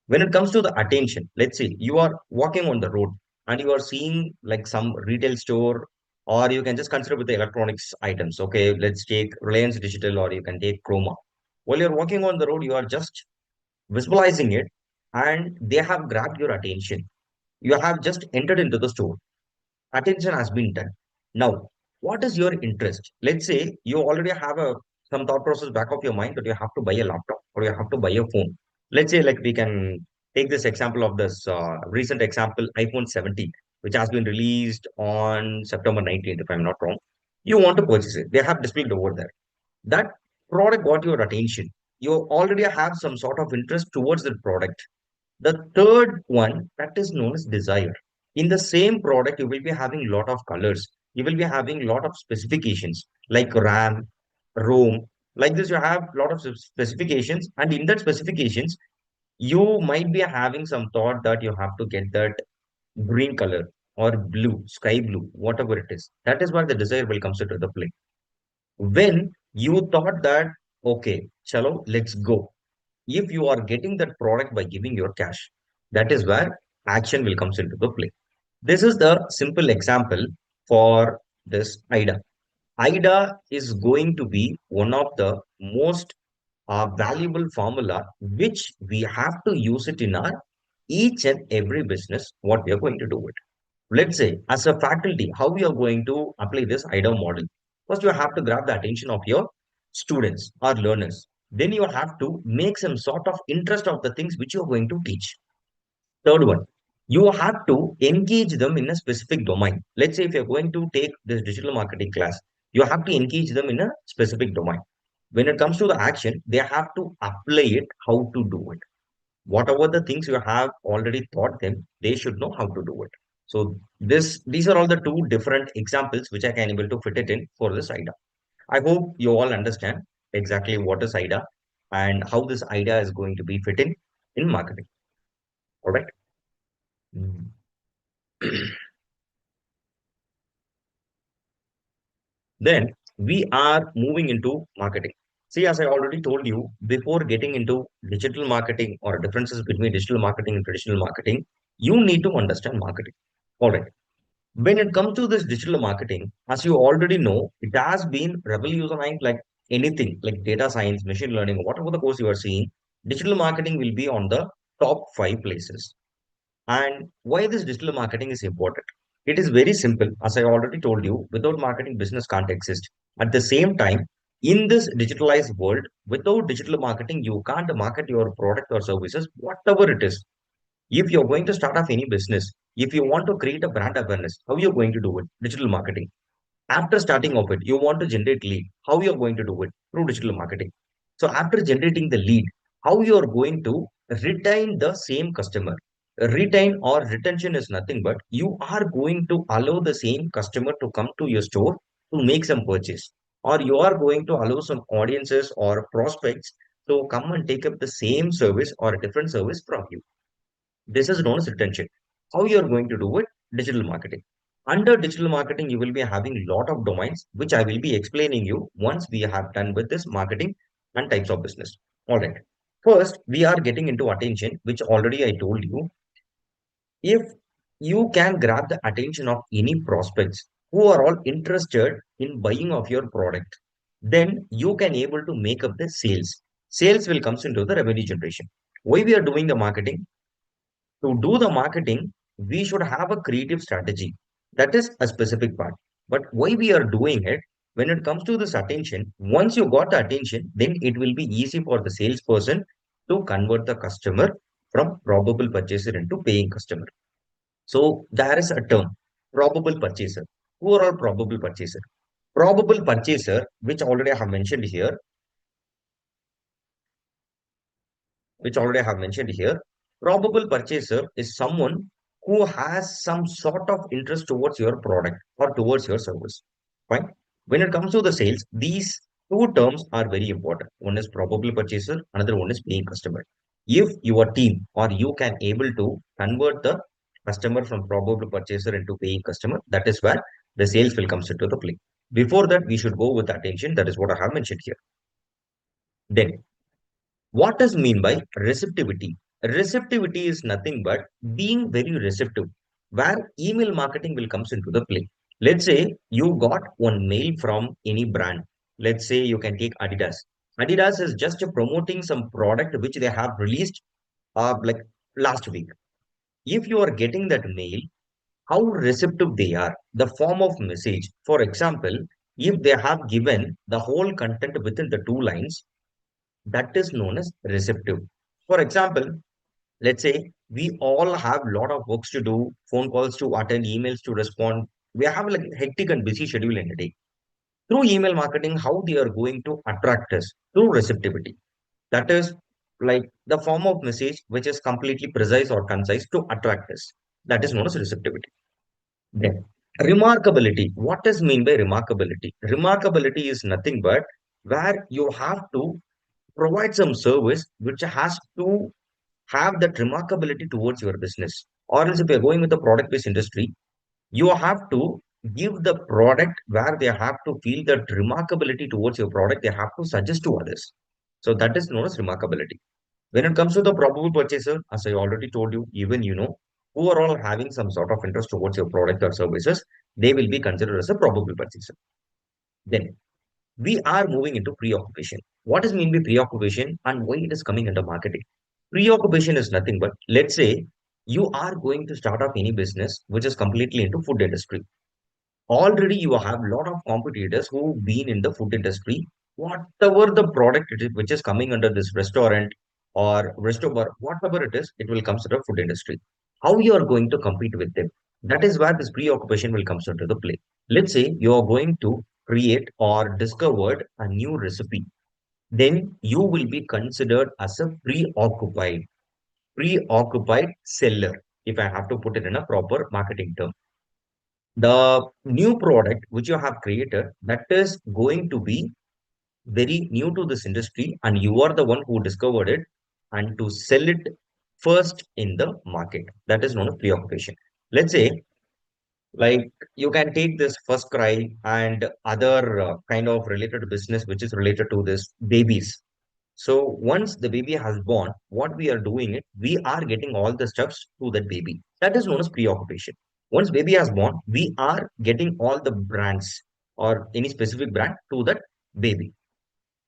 When it comes to the attention, let's say you are walking on the road and you are seeing like some retail store, or you can just consider with the electronics items. Okay, let's take Reliance Digital or you can take Chroma. While you're walking on the road, you are just visualizing it and they have grabbed your attention. You have just entered into the store. Attention has been done. Now, what is your interest? Let's say you already have a some thought process back of your mind that you have to buy a laptop or you have to buy a phone. Let's say like we can take this example of this recent example iPhone 17, which has been released on September 19th, if I'm not wrong. You want to purchase it. They have displayed over there. That product got your attention. You already have some sort of interest towards the product. The third one that is known as desire. In the same product, you will be having a lot of colors. You will be having a lot of specifications like RAM, ROM. Like this, you have a lot of specifications, and in that specifications, you might be having some thought that you have to get that green color or blue, sky blue, whatever it is. That is where the desire will come into the play. When you thought that, okay, chalo, let's go, if you are getting that product by giving your cash, that is where action will comes into the play. This is the simple example for this IDA. IDA is going to be one of the most valuable formula which we have to use it in our each and every business what we are going to do it. Let's say as a faculty, how we are going to apply this IDA model. First, you have to grab the attention of your students or learners. Then you have to make some sort of interest of the things which you are going to teach. Third one, you have to engage them in a specific domain. Let's say if you're going to take this digital marketing class, you have to engage them in a specific domain. When it comes to the action, they have to apply it, how to do it. Whatever the things you have already taught them, they should know how to do it. So these are all the two different examples which I can able to fit it in for this IDA. I hope you all understand exactly what is IDA and how this IDA is going to be fit in marketing. All right. Mm. Then we are moving into marketing. See, as I already told you, before getting into digital marketing or differences between digital marketing and traditional marketing, you need to understand marketing. All right. When it comes to this digital marketing, as you already know, it has been revolutionized like anything, like data science, machine learning, whatever the course you are seeing, digital marketing will be on the top 5 places. And why this digital marketing is important? It is very simple. As I already told you, without marketing, business can't exist. At the same time, in this digitalized world, without digital marketing, you can't market your product or services, whatever it is. If you're going to start off any business, if you want to create a brand awareness, how you're going to do it? Digital marketing. After starting off it, you want to generate lead. How you're going to do it? Through digital marketing. So after generating the lead, how you're going to retain the same customer? Retain or retention is nothing but you are going to allow the same customer to come to your store to make some purchase, or you are going to allow some audiences or prospects to come and take up the same service or a different service from you. This is known as retention. How you are going to do it? Digital marketing. Under digital marketing, you will be having a lot of domains, which I will be explaining you once we have done with this marketing and types of business. All right. First, we are getting into attention, which already I told you. If you can grab the attention of any prospects who are all interested in buying of your product, then you can able to make up the sales. Sales will comes into the revenue generation. Why we are doing the marketing? To do the marketing, we should have a creative strategy. That is a specific part. But why we are doing it, when it comes to this attention, once you got the attention, then it will be easy for the salesperson to convert the customer from probable purchaser into paying customer. So there is a term, probable purchaser. Who are all probable purchaser? Probable purchaser, which already I have mentioned here, probable purchaser is someone who has some sort of interest towards your product or towards your service. Fine. When it comes to the sales, these two terms are very important. One is probable purchaser, another one is paying customer. If your team or you can able to convert the customer from probable purchaser into paying customer, that is where the sales will comes into the play. Before that, we should go with attention. That is what I have mentioned here. Then what does mean by receptivity? Receptivity is nothing but being very receptive, where email marketing will comes into the play. Let's say you got one mail from any brand. Let's say you can take Adidas. Adidas is just promoting some product which they have released like last week. If you are getting that mail, how receptive they are, the form of message. For example, if they have given the whole content within the two lines, that is known as receptive. For example, let's say we all have a lot of works to do, phone calls to attend, emails to respond. We have like hectic and busy schedule in a day. Through email marketing, how they are going to attract us through receptivity. That is like the form of message which is completely precise or concise to attract us. That is known as receptivity. Then remarkability. What does mean by remarkability? Remarkability is nothing but where you have to provide some service which has to have that remarkability towards your business. Or else if you're going with the product-based industry, you have to give the product where they have to feel that remarkability towards your product, they have to suggest to others. So that is known as remarkability. When it comes to the probable purchaser, as I already told you, even who are all having some sort of interest towards your product or services, they will be considered as a probable purchaser. Then we are moving into preoccupation. What does mean by preoccupation and why it is coming under marketing? Preoccupation is nothing but, let's say you are going to start up any business which is completely into food industry. Already you have a lot of competitors who've been in the food industry. Whatever the product it is, which is coming under this restaurant or restaurant, whatever it is, it will come to the food industry. How you are going to compete with them? That is where this preoccupation will come into the play. Let's say you are going to create or discovered a new recipe, then you will be considered as a preoccupied seller, if I have to put it in a proper marketing term. The new product which you have created, that is going to be very new to this industry, and you are the one who discovered it and to sell it first in the market. That is known as preoccupation. Let's say like you can take this first cry and other kind of related business which is related to this babies. So once the baby has born, what we are doing it, we are getting all the steps to that baby. That is known as preoccupation. Once baby has born, we are getting all the brands or any specific brand to that baby.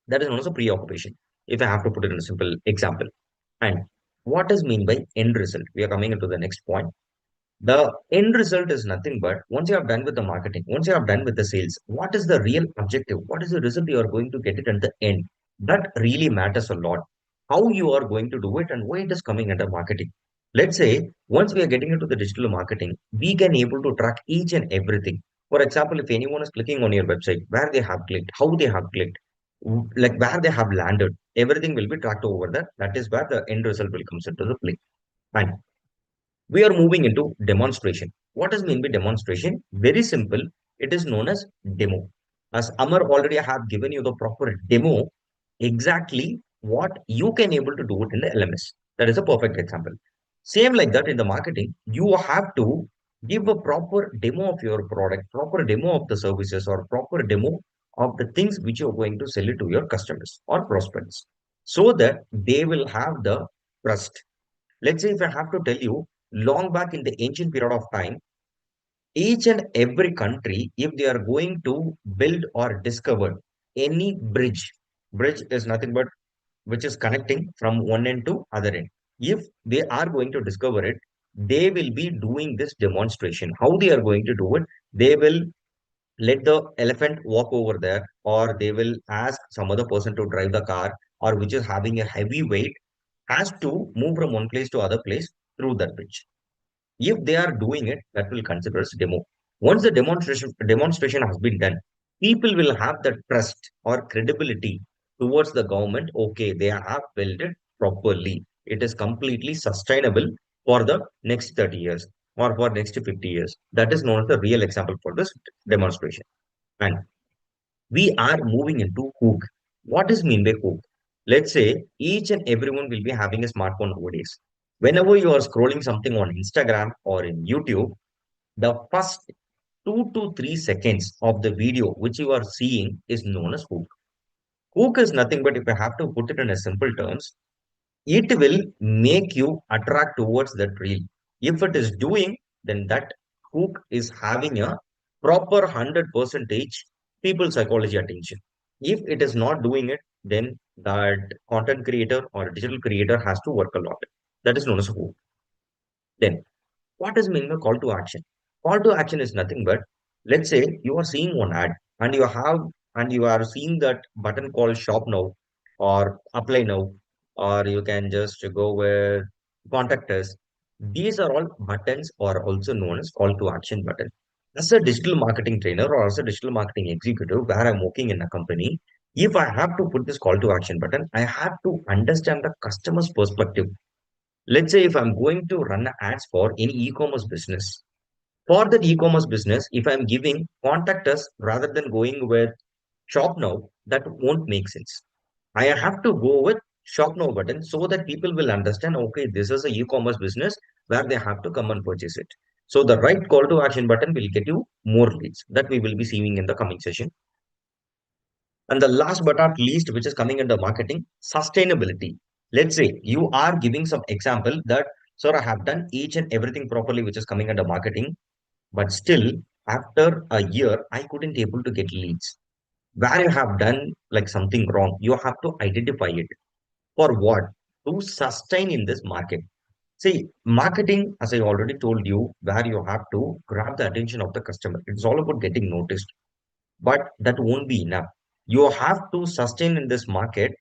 That is known as a preoccupation. If I have to put it in a simple example. And what does mean by end result? We are coming into the next point. The end result is nothing but once you have done with the marketing, once you have done with the sales, what is the real objective? What is the result you are going to get it at the end? That really matters a lot. How you are going to do it and why it is coming under marketing. Let's say once we are getting into the digital marketing, we can able to track each and everything. For example, if anyone is clicking on your website, where they have clicked, how they have clicked, like where they have landed, everything will be tracked over there. That is where the end result will comes into the play. Fine. We are moving into demonstration. What does mean by demonstration? Very simple. It is known as demo. As Amar already have given you the proper demo, exactly what you can able to do it in the LMS. That is a perfect example. Same like that in the marketing, you have to give a proper demo of your product, proper demo of the services, or proper demo of the things which you're going to sell it to your customers or prospects, so that they will have the trust. Let's say if I have to tell you, long back in the ancient period of time, each and every country, if they are going to build or discover any bridge is nothing but which is connecting from one end to other end. If they are going to discover it, they will be doing this demonstration. How they are going to do it? They will let the elephant walk over there, or they will ask some other person to drive the car, or which is having a heavy weight, has to move from one place to other place through that bridge. If they are doing it, that will consider as demo. Once the demonstration has been done, people will have the trust or credibility towards the government. Okay, they have built it properly. It is completely sustainable for the next 30 years or for next 50 years. That is known as the real example for this demonstration. And we are moving into hook. What is mean by hook? Let's say each and everyone will be having a smartphone nowadays. Whenever you are scrolling something on Instagram or in YouTube, the first 2 to 3 seconds of the video which you are seeing is known as hook. Hook is nothing but, if I have to put it in a simple terms, it will make you attract towards that reel. If it is doing, then that hook is having a proper 100 percentage people psychology attention. If it is not doing it, then that content creator or digital creator has to work a lot. That is known as a hook. Then what is mean by call to action? Call to action is nothing but, let's say you are seeing one ad and you are seeing that button called shop now or apply now, or you can just go with contact us. These are all buttons or also known as call to action button. As a digital marketing trainer or as a digital marketing executive where I'm working in a company, if I have to put this call to action button, I have to understand the customer's perspective. Let's say if I'm going to run ads for any e-commerce business, for that e-commerce business, if I'm giving contact us rather than going with shop now, that won't make sense. I have to go with shop now button so that people will understand, okay, this is a e-commerce business where they have to come and purchase it. So the right call to action button will get you more leads that we will be seeing in the coming session. And the last but not least, which is coming under marketing, sustainability. Let's say you are giving some example that, sir, I have done each and everything properly, which is coming under marketing, but still after a year, I couldn't able to get leads. Where you have done like something wrong, you have to identify it. For what? To sustain in this market. See, marketing, as I already told you, where you have to grab the attention of the customer. It's all about getting noticed, but that won't be enough. You have to sustain in this market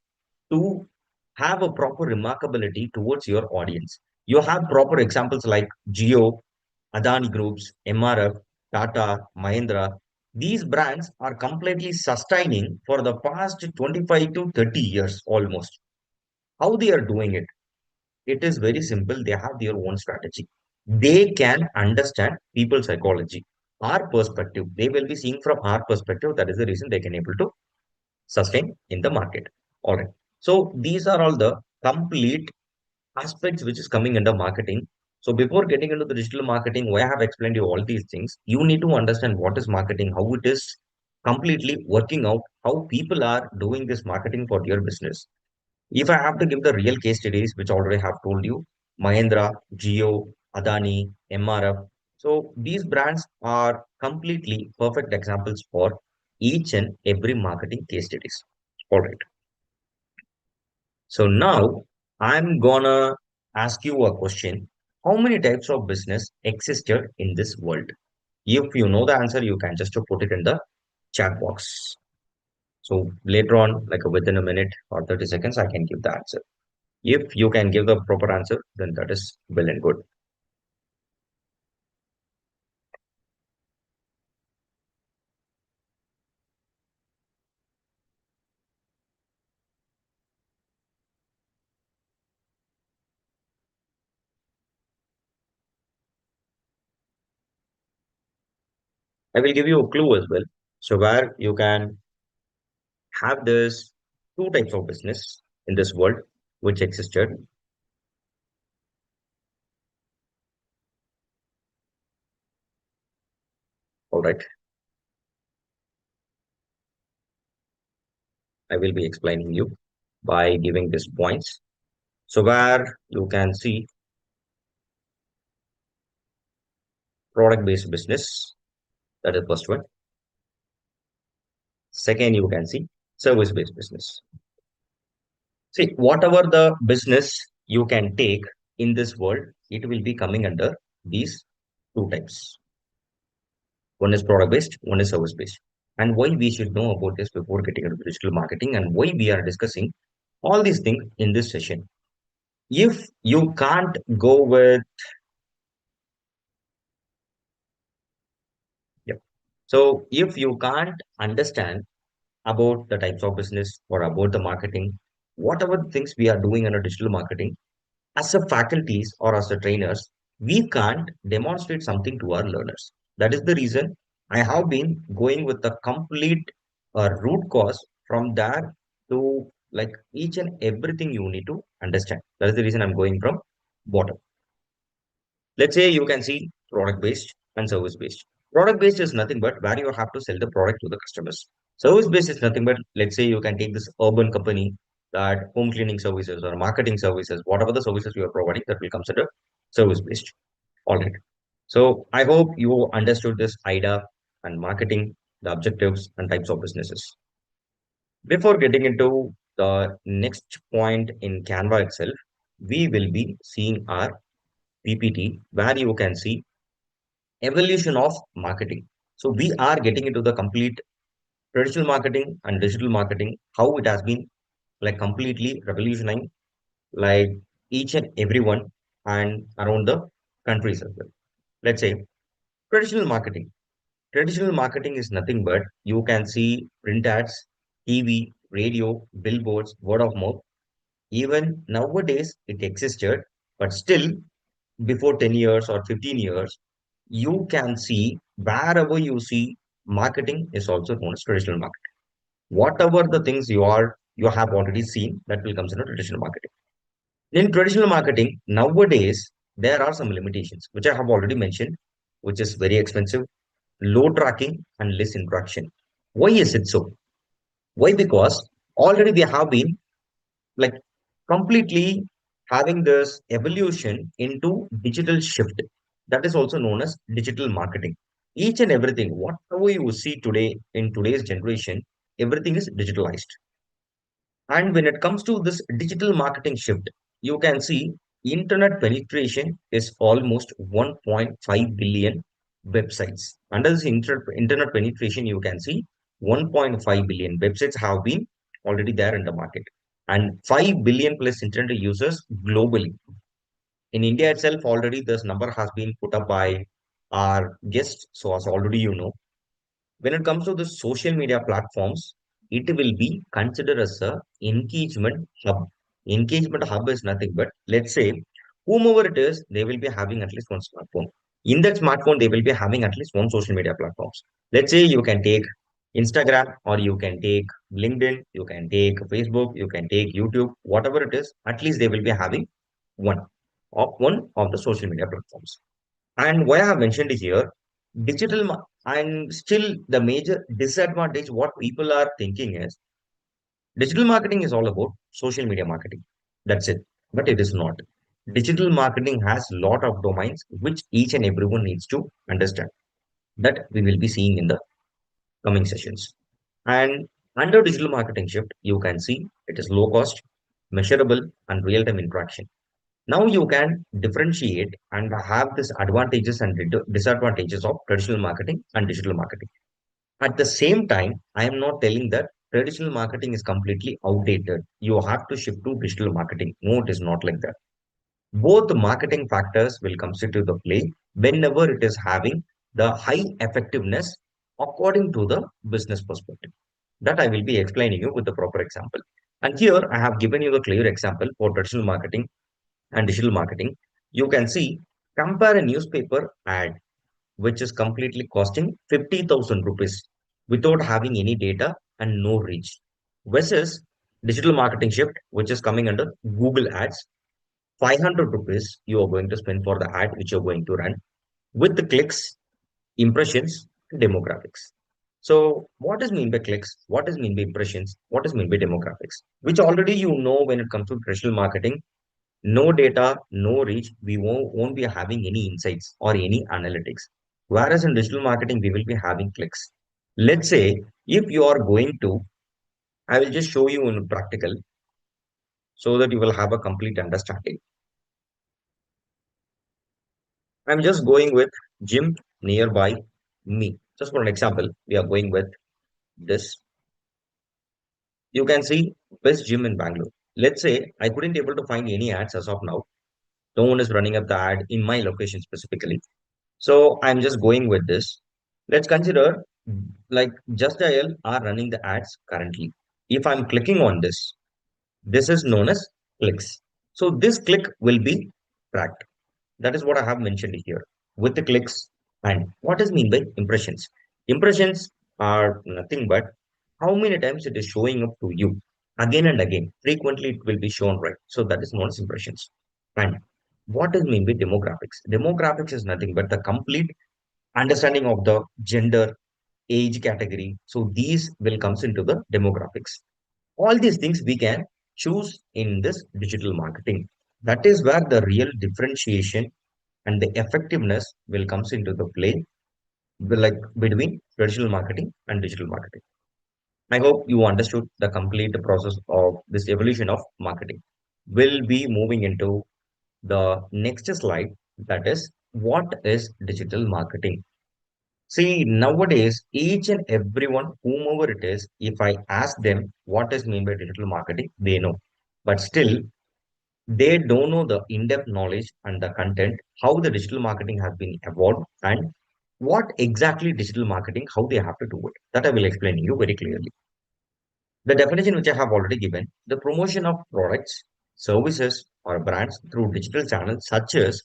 to have a proper remarkability towards your audience. You have proper examples like Geo, Adani Groups, MRF, Tata, Mahindra. These brands are completely sustaining for the past 25 to 30 years almost. How they are doing it? It is very simple. They have their own strategy. They can understand people's psychology, our perspective. They will be seeing from our perspective. That is the reason they can able to sustain in the market. All right. So these are all the complete aspects which is coming under marketing. So before getting into the digital marketing, where I have explained you all these things, you need to understand what is marketing, how it is completely working out, how people are doing this marketing for your business. If I have to give the real case studies, which I already have told you, Mahindra, Geo, Adani, MRF. So these brands are completely perfect examples for each and every marketing case studies. All right. So now I'm gonna ask you a question. how many types of business existed in this world? If you know the answer, you can just put it in the chat box. So later on, like within a minute or 30 seconds, I can give the answer. If you can give the proper answer, then that is well and good. I will give you a clue as well. So where you can have this two types of business in this world which existed. All right. I will be explaining you by giving these points. So where you can see product-based business, that is first one. Second, you can see service-based business. See, whatever the business you can take in this world, it will be coming under these two types. One is product-based, one is service-based. And why we should know about this before getting into digital marketing and why we are discussing all these things in this session. If you can't go with, yeah. So if you can't understand about the types of business or about the marketing, whatever things we are doing under digital marketing, as a faculties or as a trainers, we can't demonstrate something to our learners. That is the reason I have been going with the complete root cause from there to like each and everything you need to understand. That is the reason I'm going from bottom. Let's say you can see product based and service based. Product based is nothing but where you have to sell the product to the customers. Service based is nothing but let's say you can take this urban company that home cleaning services or marketing services, whatever the services you are providing, that will consider service based. All right. So I hope you understood this IDA and marketing, the objectives and types of businesses. Before getting into the next point in Canva itself, we will be seeing our PPT where you can see evolution of marketing. So we are getting into the complete traditional marketing and digital marketing, how it has been like completely revolutionizing like each and everyone and around the countries as well. Let's say traditional marketing. Traditional marketing is nothing but you can see print ads, TV, radio, billboards, word of mouth. Even nowadays it existed, but still before 10 years or 15 years, you can see wherever you see marketing is also known as traditional marketing. Whatever the things you have already seen, that will consider traditional marketing. In traditional marketing, nowadays there are some limitations, which I have already mentioned, which is very expensive, low tracking, and less interaction. Why is it so? Why? Because already we have been like completely having this evolution into digital shift. That is also known as digital marketing. Each and everything, whatever you see today in today's generation, everything is digitalized. And when it comes to this digital marketing shift, you can see internet penetration is almost 1.5 billion websites. Under this internet penetration, you can see 1.5 billion websites have been already there in the market and 5 billion plus internet users globally. In India itself, already this number has been put up by our guests. So as already you know, when it comes to the social media platforms, it will be considered as a engagement hub. Engagement hub is nothing but, let's say, whomever it is, they will be having at least one smartphone. In that smartphone, they will be having at least one social media platforms. Let's say you can take Instagram or you can take LinkedIn, you can take Facebook, you can take YouTube, whatever it is, at least they will be having one of the social media platforms. And why I have mentioned is here, and still the major disadvantage what people are thinking is digital marketing is all about social media marketing. That's it. But it is not. Digital marketing has a lot of domains which each and everyone needs to understand. That we will be seeing in the coming sessions. And under digital marketing shift, you can see it is low cost, measurable, and real-time interaction. Now you can differentiate and have this advantages and disadvantages of traditional marketing and digital marketing. At the same time, I am not telling that traditional marketing is completely outdated. You have to shift to digital marketing. No, it is not like that. Both marketing factors will come into the play whenever it is having the high effectiveness according to the business perspective. That I will be explaining you with the proper example. And here I have given you the clear example for traditional marketing and digital marketing. You can see, compare a newspaper ad which is completely costing 50,000 rupees without having any data and no reach, versus digital marketing shift which is coming under Google ads. 500 rupees you are going to spend for the ad which you're going to run with the clicks, impressions, demographics. So what is mean by clicks? What is mean by impressions? What is mean by demographics? Which already you know when it comes to traditional marketing, no data, no reach, we won't be having any insights or any analytics. Whereas in digital marketing, we will be having clicks. Let's say if you are going to, I will just show you in practical so that you will have a complete understanding. I'm just going with gym nearby me. Just for an example, we are going with this. You can see best gym in Bangalore. Let's say I couldn't able to find any ads as of now. No one is running up the ad in my location specifically. So I'm just going with this. Let's consider like Just Dial are running the ads currently. If I'm clicking on this, this is known as clicks. So this click will be tracked. That is what I have mentioned here with the clicks. And what is mean by impressions? Impressions are nothing but how many times it is showing up to you again and again. Frequently, it will be shown, right? So that is known as impressions. And what is mean by demographics? Demographics is nothing but the complete understanding of the gender, age category. So these will comes into the demographics. All these things we can choose in this digital marketing. That is where the real differentiation and the effectiveness will comes into the play, like between traditional marketing and digital marketing. I hope you understood the complete process of this evolution of marketing. We'll be moving into the next slide, that is what is digital marketing. See, nowadays, each and everyone, whomever it is, if I ask them what is mean by digital marketing, they know. But still, they don't know the in-depth knowledge and the content, how the digital marketing has been evolved, and what exactly digital marketing, how they have to do it. That I will explain to you very clearly. The definition which I have already given, the promotion of products, services, or brands through digital channels such as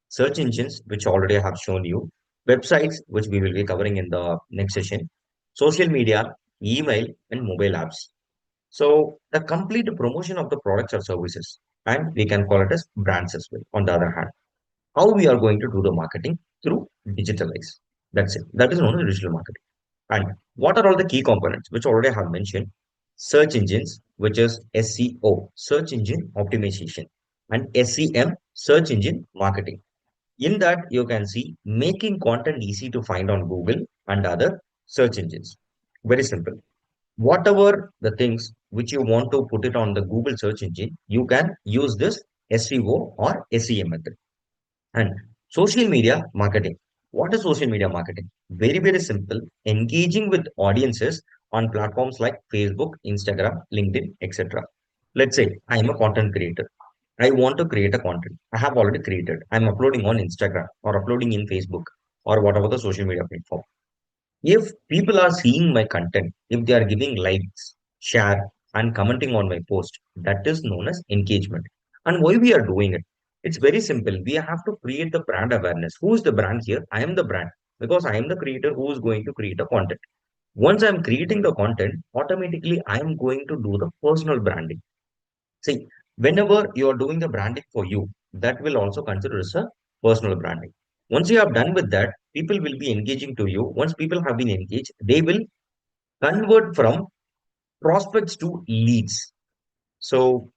search engines, which already I have shown you, websites, which we will be covering in the next session, social media, email, and mobile apps. So the complete promotion of the products or services, and we can call it as brands as well. On the other hand, how we are going to do the marketing through digitalize. That's it. That is known as digital marketing. And what are all the key components, which already I have mentioned? Search engines, which is SEO, search engine optimization, and SEM, search engine marketing. In that, you can see making content easy to find on Google and other search engines. Very simple. Whatever the things which you want to put it on the Google search engine, you can use this SEO or SEM method. And social media marketing. What is social media marketing? Very, very simple. Engaging with audiences on platforms like Facebook, Instagram, LinkedIn, etc. Let's say I am a content creator. I want to create a content. I have already created. I'm uploading on Instagram or uploading in Facebook or whatever the social media platform. If people are seeing my content, if they are giving likes, share, and commenting on my post, that is known as engagement. And why we are doing it? It's very simple. We have to create the brand awareness. Who is the brand here? I am the brand because I am the creator who is going to create a content. Once I'm creating the content, automatically I am going to do the personal branding. See, whenever you are doing the branding for you, that will also consider as a personal branding. Once you have done with that, people will be engaging to you. Once people have been engaged, they will convert from prospects to leads. So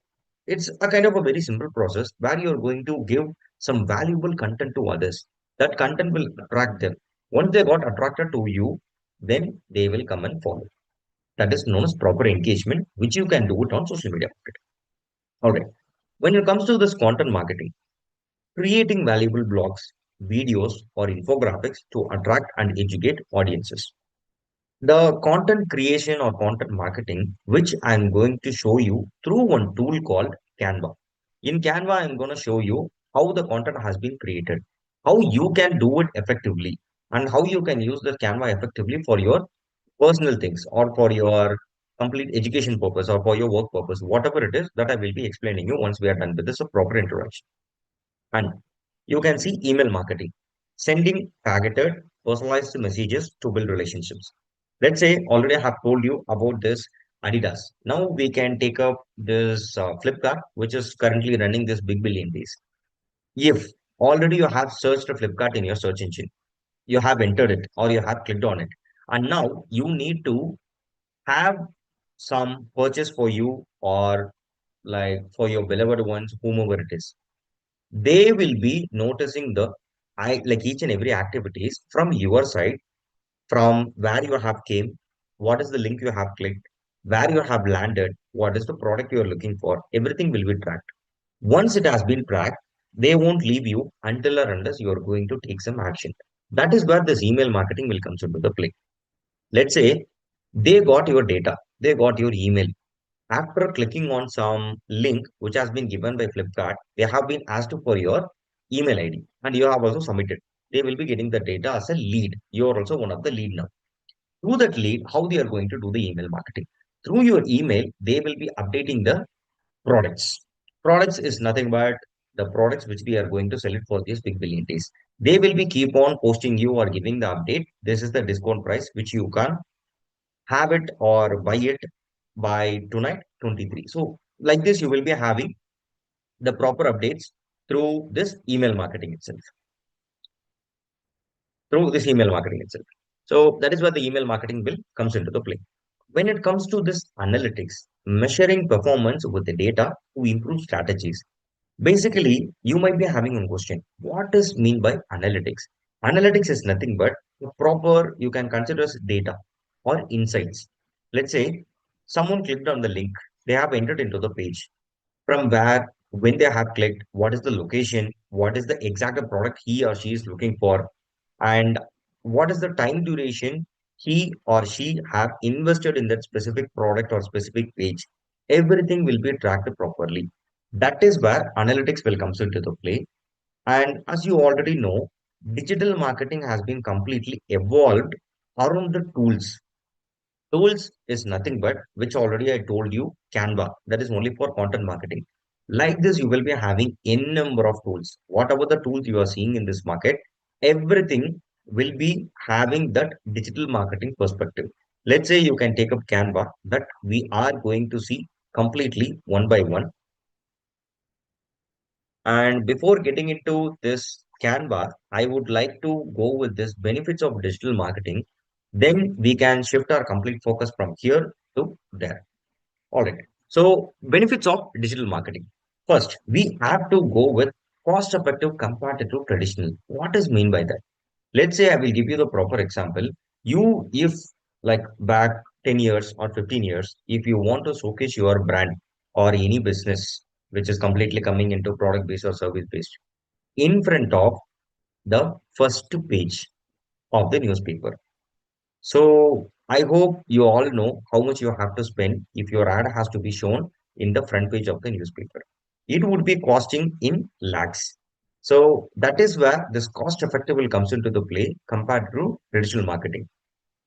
it's a kind of a very simple process where you're going to give some valuable content to others. That content will attract them. Once they got attracted to you, then they will come and follow. That is known as proper engagement, which you can do it on social media. All right. When it comes to this content marketing, creating valuable blogs, videos, or infographics to attract and educate audiences. The content creation or content marketing, which I'm going to show you through one tool called Canva. In Canva, I'm going to show you how the content has been created, how you can do it effectively, and how you can use the Canva effectively for your personal things or for your complete education purpose or for your work purpose, whatever it is that I will be explaining you once we are done with this a proper introduction. And you can see email marketing, sending targeted, personalized messages to build relationships. Let's say already I have told you about this Adidas. Now we can take up this Flipkart, which is currently running this big billion days. If already you have searched Flipkart in your search engine, you have entered it or you have clicked on it, and now you need to have some purchase for you or like for your beloved ones, whomever it is, they will be noticing the I like each and every activities from your side, from where you have came, what is the link you have clicked, where you have landed, what is the product you are looking for. Everything will be tracked. Once it has been tracked, they won't leave you until or unless you are going to take some action. That is where this email marketing will come into the play. Let's say they got your data, they got your email. After clicking on some link which has been given by Flipkart, they have been asked for your email ID and you have also submitted. They will be getting the data as a lead. You are also one of the lead now. Through that lead, how they are going to do the email marketing? Through your email, they will be updating the products. Products is nothing but the products which we are going to sell it for these big billion days. They will be keep on posting you or giving the update. This is the discount price which you can have it or buy it by tonight 23. So like this, you will be having the proper updates through this email marketing itself. Through this email marketing itself. So that is where the email marketing will comes into the play. When it comes to this analytics, measuring performance with the data to improve strategies. Basically, you might be having one question. What is mean by analytics? Analytics is nothing but the proper, you can consider as data or insights. Let's say someone clicked on the link, they have entered into the page. From where, when they have clicked, what is the location, what is the exact product he or she is looking for, and what is the time duration he or she have invested in that specific product or specific page. Everything will be tracked properly. That is where analytics will come into the play. And as you already know, digital marketing has been completely evolved around the tools. Tools is nothing but, which already I told you, Canva. That is only for content marketing. Like this, you will be having n number of tools. Whatever the tools you are seeing in this market, everything will be having that digital marketing perspective. Let's say you can take up Canva that we are going to see completely one by one. And before getting into this Canva, I would like to go with this benefits of digital marketing. Then we can shift our complete focus from here to there. All right. So benefits of digital marketing. First, we have to go with cost effective compared to traditional. What is mean by that? Let's say I will give you the proper example. You, if like back 10 years or 15 years, if you want to showcase your brand or any business which is completely coming into product based or service based in front of the first page of the newspaper. So I hope you all know how much you have to spend if your ad has to be shown in the front page of the newspaper. It would be costing in lakhs. So that is where this cost effective will comes into the play compared to traditional marketing.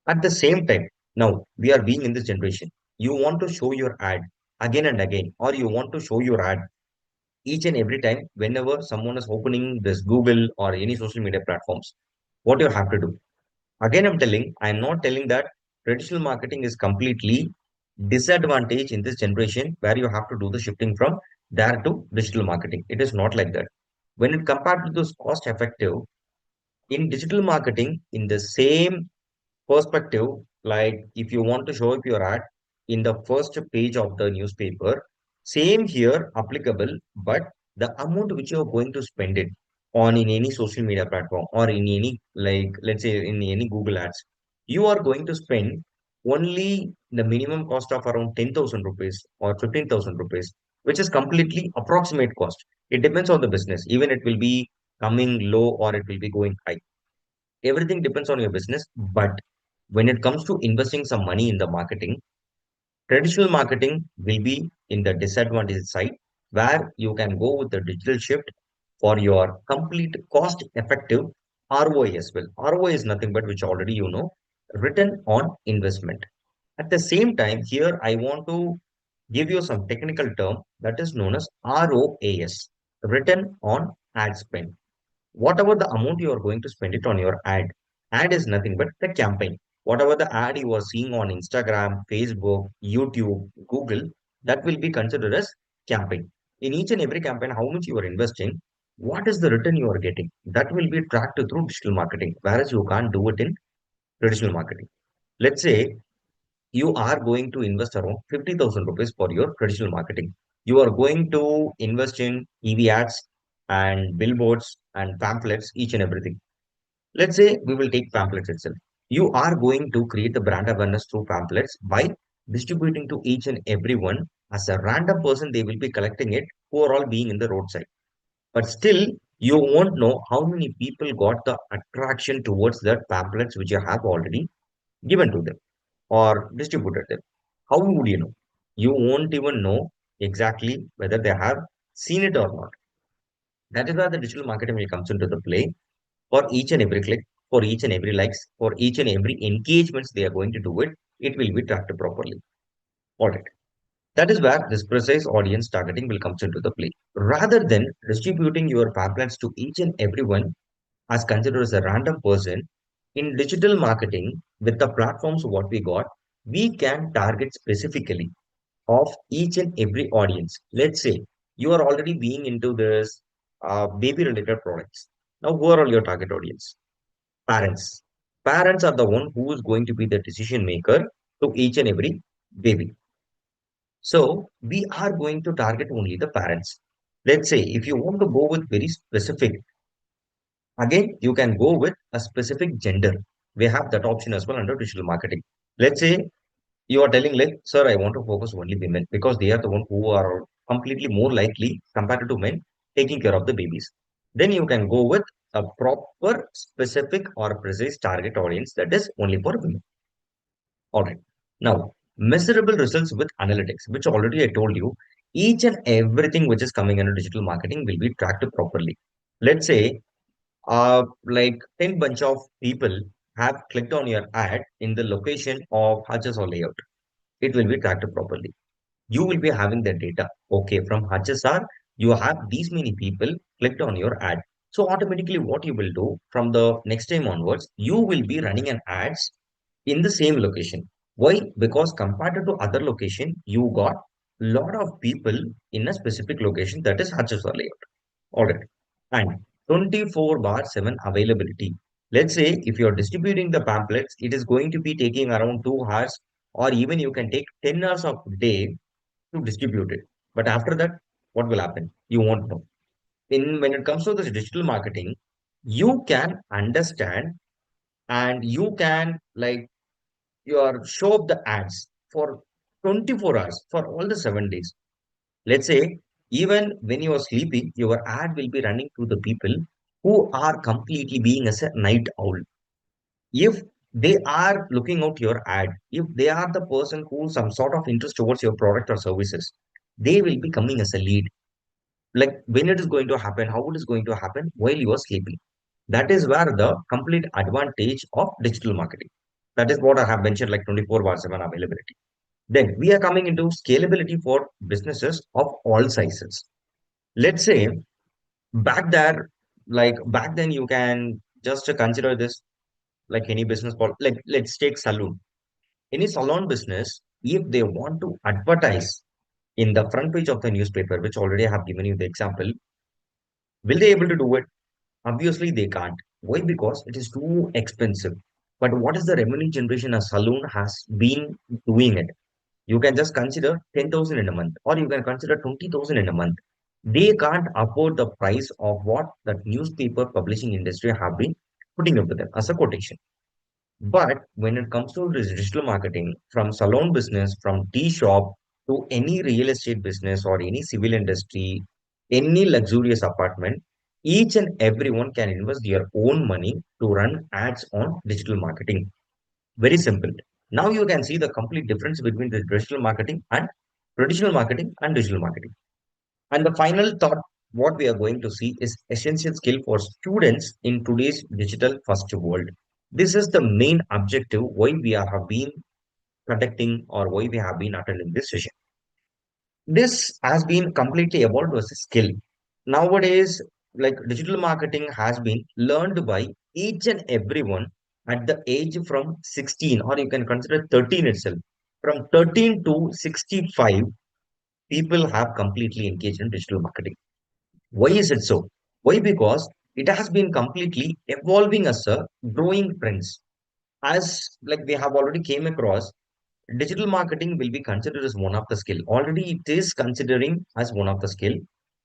At the same time, now we are being in this generation. You want to show your ad again and again, or you want to show your ad each and every time whenever someone is opening this Google or any social media platforms. What you have to do? Again, I'm not telling that traditional marketing is completely disadvantage in this generation where you have to do the shifting from there to digital marketing. It is not like that. When it compared to this cost effective in digital marketing, in the same perspective, like if you want to show up your ad in the first page of the newspaper, same here applicable, but the amount which you're going to spend it on in any social media platform or in any, like, let's say in any Google ads, you are going to spend only the minimum cost of around 10,000 rupees or 15,000 rupees. which is completely approximate cost. It depends on the business. Even it will be coming low or it will be going high. Everything depends on your business. But when it comes to investing some money in the marketing, traditional marketing will be in the disadvantage side where you can go with the digital shift for your complete cost effective ROI as well. ROI is nothing but which already you know, return on investment. At the same time, here I want to give you some technical term that is known as ROAS, return on ad spend. Whatever the amount you are going to spend it on your ad is nothing but the campaign. Whatever the ad you are seeing on Instagram, Facebook, YouTube, Google, that will be considered as campaign. In each and every campaign, how much you are investing, what is the return you are getting? That will be tracked through digital marketing, whereas you can't do it in traditional marketing. Let's say you are going to invest around 50,000 rupees for your traditional marketing. You are going to invest in EV ads and billboards and pamphlets, each and everything. Let's say we will take pamphlets itself. You are going to create the brand awareness through pamphlets by distributing to each and everyone as a random person. They will be collecting it who are all being in the roadside. But still, you won't know how many people got the attraction towards that pamphlets which you have already given to them or distributed them. How would you know? You won't even know exactly whether they have seen it or not. That is where the digital marketing will comes into the play. For each and every click, for each and every likes, for each and every engagements they are going to do it, it will be tracked properly. All right. That is where this precise audience targeting will comes into the play. Rather than distributing your pamphlets to each and everyone as considered as a random person, in digital marketing, with the platforms what we got, we can target specifically of each and every audience. Let's say you are already being into this baby related products. Now, who are all your target audience? Parents. Parents are the one who is going to be the decision maker to each and every baby. So we are going to target only the parents. Let's say if you want to go with very specific, again, you can go with a specific gender. We have that option as well under digital marketing. Let's say you are telling like, sir, I want to focus only women because they are the one who are completely more likely compared to men taking care of the babies. Then you can go with a proper, specific or precise target audience that is only for women. All right. Now, measurable results with analytics, which already I told you, each and everything which is coming under digital marketing will be tracked properly. Let's say like 10 bunch of people have clicked on your ad in the location of Hutches or layout. It will be tracked properly. You will be having the data. Okay, from HSR, you have these many people clicked on your ad. So automatically what you will do from the next time onwards, you will be running an ads in the same location. Why? Because compared to other location, you got lot of people in a specific location that is HSR layout. All right. And 24 bar 7 availability. Let's say if you're distributing the pamphlets, it is going to be taking around 2 hours, or even you can take 10 hours of day to distribute it. But after that, what will happen? You won't know. In when it comes to this digital marketing, you can understand and you can like your show up the ads for 24 hours for all the 7 days. Let's say even when you are sleeping, your ad will be running to the people who are completely being as a night owl. If they are looking out your ad, if they are the person who some sort of interest towards your product or services, they will be coming as a lead. Like when it is going to happen, how it is going to happen while you are sleeping. That is where the complete advantage of digital marketing. That is what I have mentioned, like 24 bar 7 availability. Then we are coming into scalability for businesses of all sizes. Let's say back then you can just consider this like any business, like let's take saloon. Any salon business, if they want to advertise in the front page of the newspaper, which already I have given you the example, will they able to do it? Obviously, they can't. Why? Because it is too expensive. But what is the revenue generation a saloon has been doing it? You can just consider 10,000 in a month, or you can consider 20,000 in a month. They can't afford the price of what the newspaper publishing industry have been putting up with them as a quotation. But when it comes to this digital marketing, from salon business, from tea shop, to any real estate business or any civil industry, any luxurious apartment, each and everyone can invest their own money to run ads on digital marketing. Very simple. Now you can see the complete difference between the digital marketing and traditional marketing and digital marketing. And the final thought, what we are going to see is essential skill for students in today's digital first world. This is the main objective why we have been conducting or why we have been attending this session. This has been completely evolved as a skill. Nowadays, like digital marketing has been learned by each and everyone at the age from 16, or you can consider 13 itself. From 13 to 65, people have completely engaged in digital marketing. Why is it so? Why? Because it has been completely evolving as a growing trends. As like we have already came across, digital marketing will be considered as one of the skill. Already it is considering as one of the skill,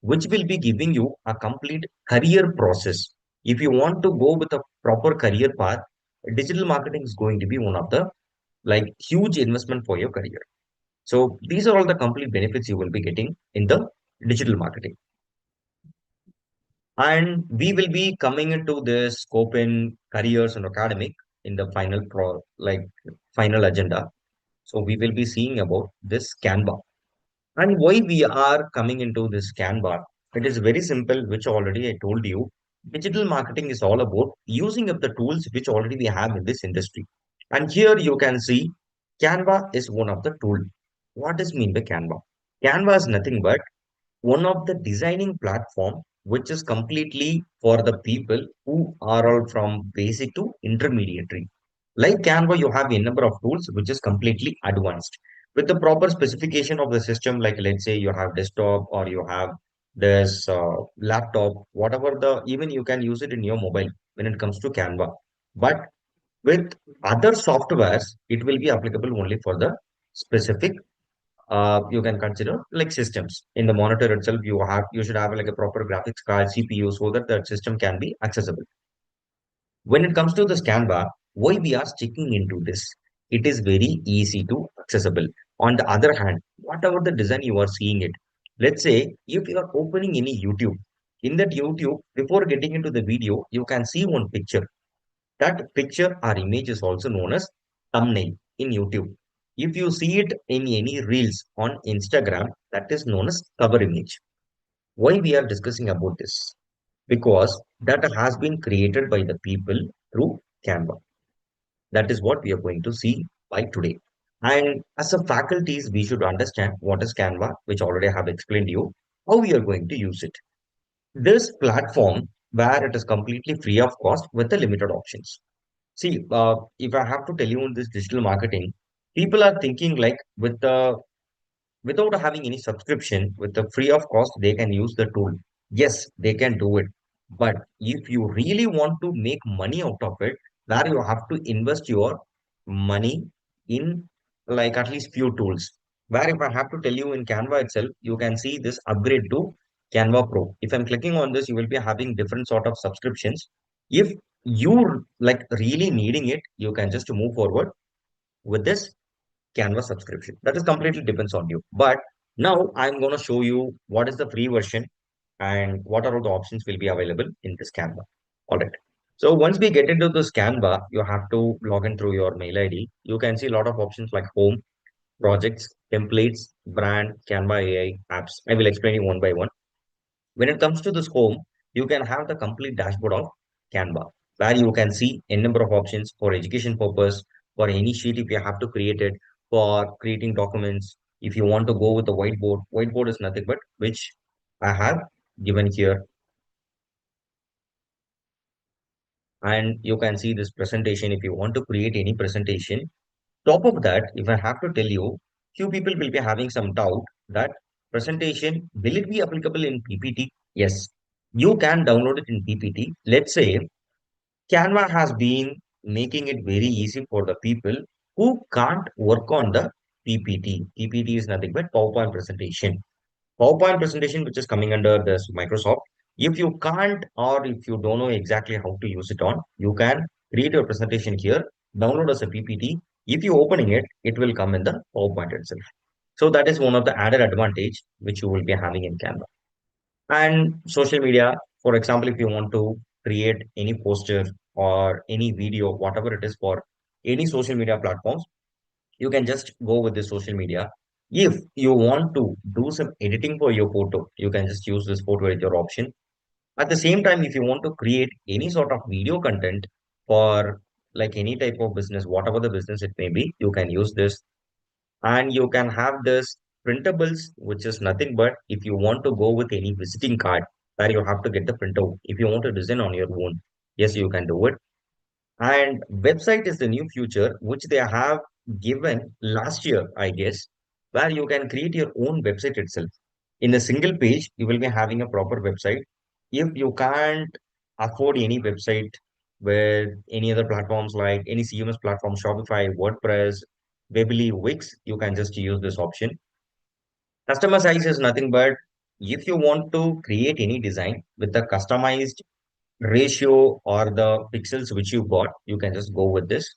which will be giving you a complete career process. If you want to go with a proper career path, digital marketing is going to be one of the like huge investment for your career. So these are all the complete benefits you will be getting in the digital marketing. And we will be coming into this scope in careers and academic in the final agenda. So we will be seeing about this Canva and why we are coming into this Canva. It is very simple, which already I told you. Digital marketing is all about using up the tools which already we have in this industry. And here you can see Canva is one of the tool. What does mean by Canva? Canva is nothing but one of the designing platform which is completely for the people who are all from basic to intermediary. Like Canva, you have a number of tools which is completely advanced with the proper specification of the system. Like let's say you have desktop or you have this laptop, whatever the even you can use it in your mobile when it comes to Canva. But with other softwares, it will be applicable only for the specific you can consider like systems in the monitor itself. You should have like a proper graphics card CPU so that the system can be accessible. When it comes to this Canva, why we are sticking into this, it is very easy to accessible. On the other hand, whatever the design you are seeing it, let's say if you are opening any YouTube, in that YouTube before getting into the video you can see one picture. That picture or image is also known as thumbnail in YouTube. If you see it in any reels on Instagram, that is known as cover image. Why we are discussing about this? Because that has been created by the people through Canva. That is what we are going to see by today. And as a faculties, we should understand what is Canva, which already I have explained to you, how we are going to use it. This platform where it is completely free of cost with the limited options. See, if I have to tell you on this digital marketing, people are thinking like with the without having any subscription, with the free of cost, they can use the tool. Yes, they can do it. But if you really want to make money out of it, where you have to invest your money in like at least few tools. Where if I have to tell you in Canva itself, you can see this upgrade to Canva Pro. If I'm clicking on this, you will be having different sort of subscriptions. If you like really needing it, you can just move forward with this Canva subscription. That is completely depends on you. But now I'm going to show you what is the free version and what are all the options will be available in this Canva. All right. So once we get into this Canva, you have to log in through your mail ID. You can see a lot of options like home, projects, templates, brand, Canva AI, apps. I will explain you one by one. When it comes to this home, you can have the complete dashboard of Canva, where you can see a number of options for education purpose, for any sheet if you have to create it, for creating documents. If you want to go with the whiteboard is nothing but which I have given here. And you can see this presentation if you want to create any presentation. Top of that, if I have to tell you, few people will be having some doubt that presentation, will it be applicable in PPT? Yes, you can download it in PPT. Let's say Canva has been making it very easy for the people who can't work on the PPT. PPT is nothing but PowerPoint presentation. PowerPoint presentation, which is coming under this Microsoft. If you can't or if you don't know exactly how to use it on, you can create your presentation here, download as a PPT. If you opening it, it will come in the PowerPoint itself. So that is one of the added advantage which you will be having in Canva. And social media, for example, if you want to create any poster or any video, whatever it is for any social media platforms, you can just go with this social media. If you want to do some editing for your photo, you can just use this photo editor option. At the same time, if you want to create any sort of video content for like any type of business, whatever the business it may be, you can use this. And you can have this printables, which is nothing but if you want to go with any visiting card where you have to get the printout. If you want to design on your own, yes, you can do it. And website is the new future, which they have given last year, I guess, where you can create your own website itself. In a single page, you will be having a proper website. If you can't afford any website with any other platforms like any CMS platform, Shopify, WordPress, Weebly, Wix, you can just use this option. Customer size is nothing but if you want to create any design with the customized ratio or the pixels which you got, you can just go with this.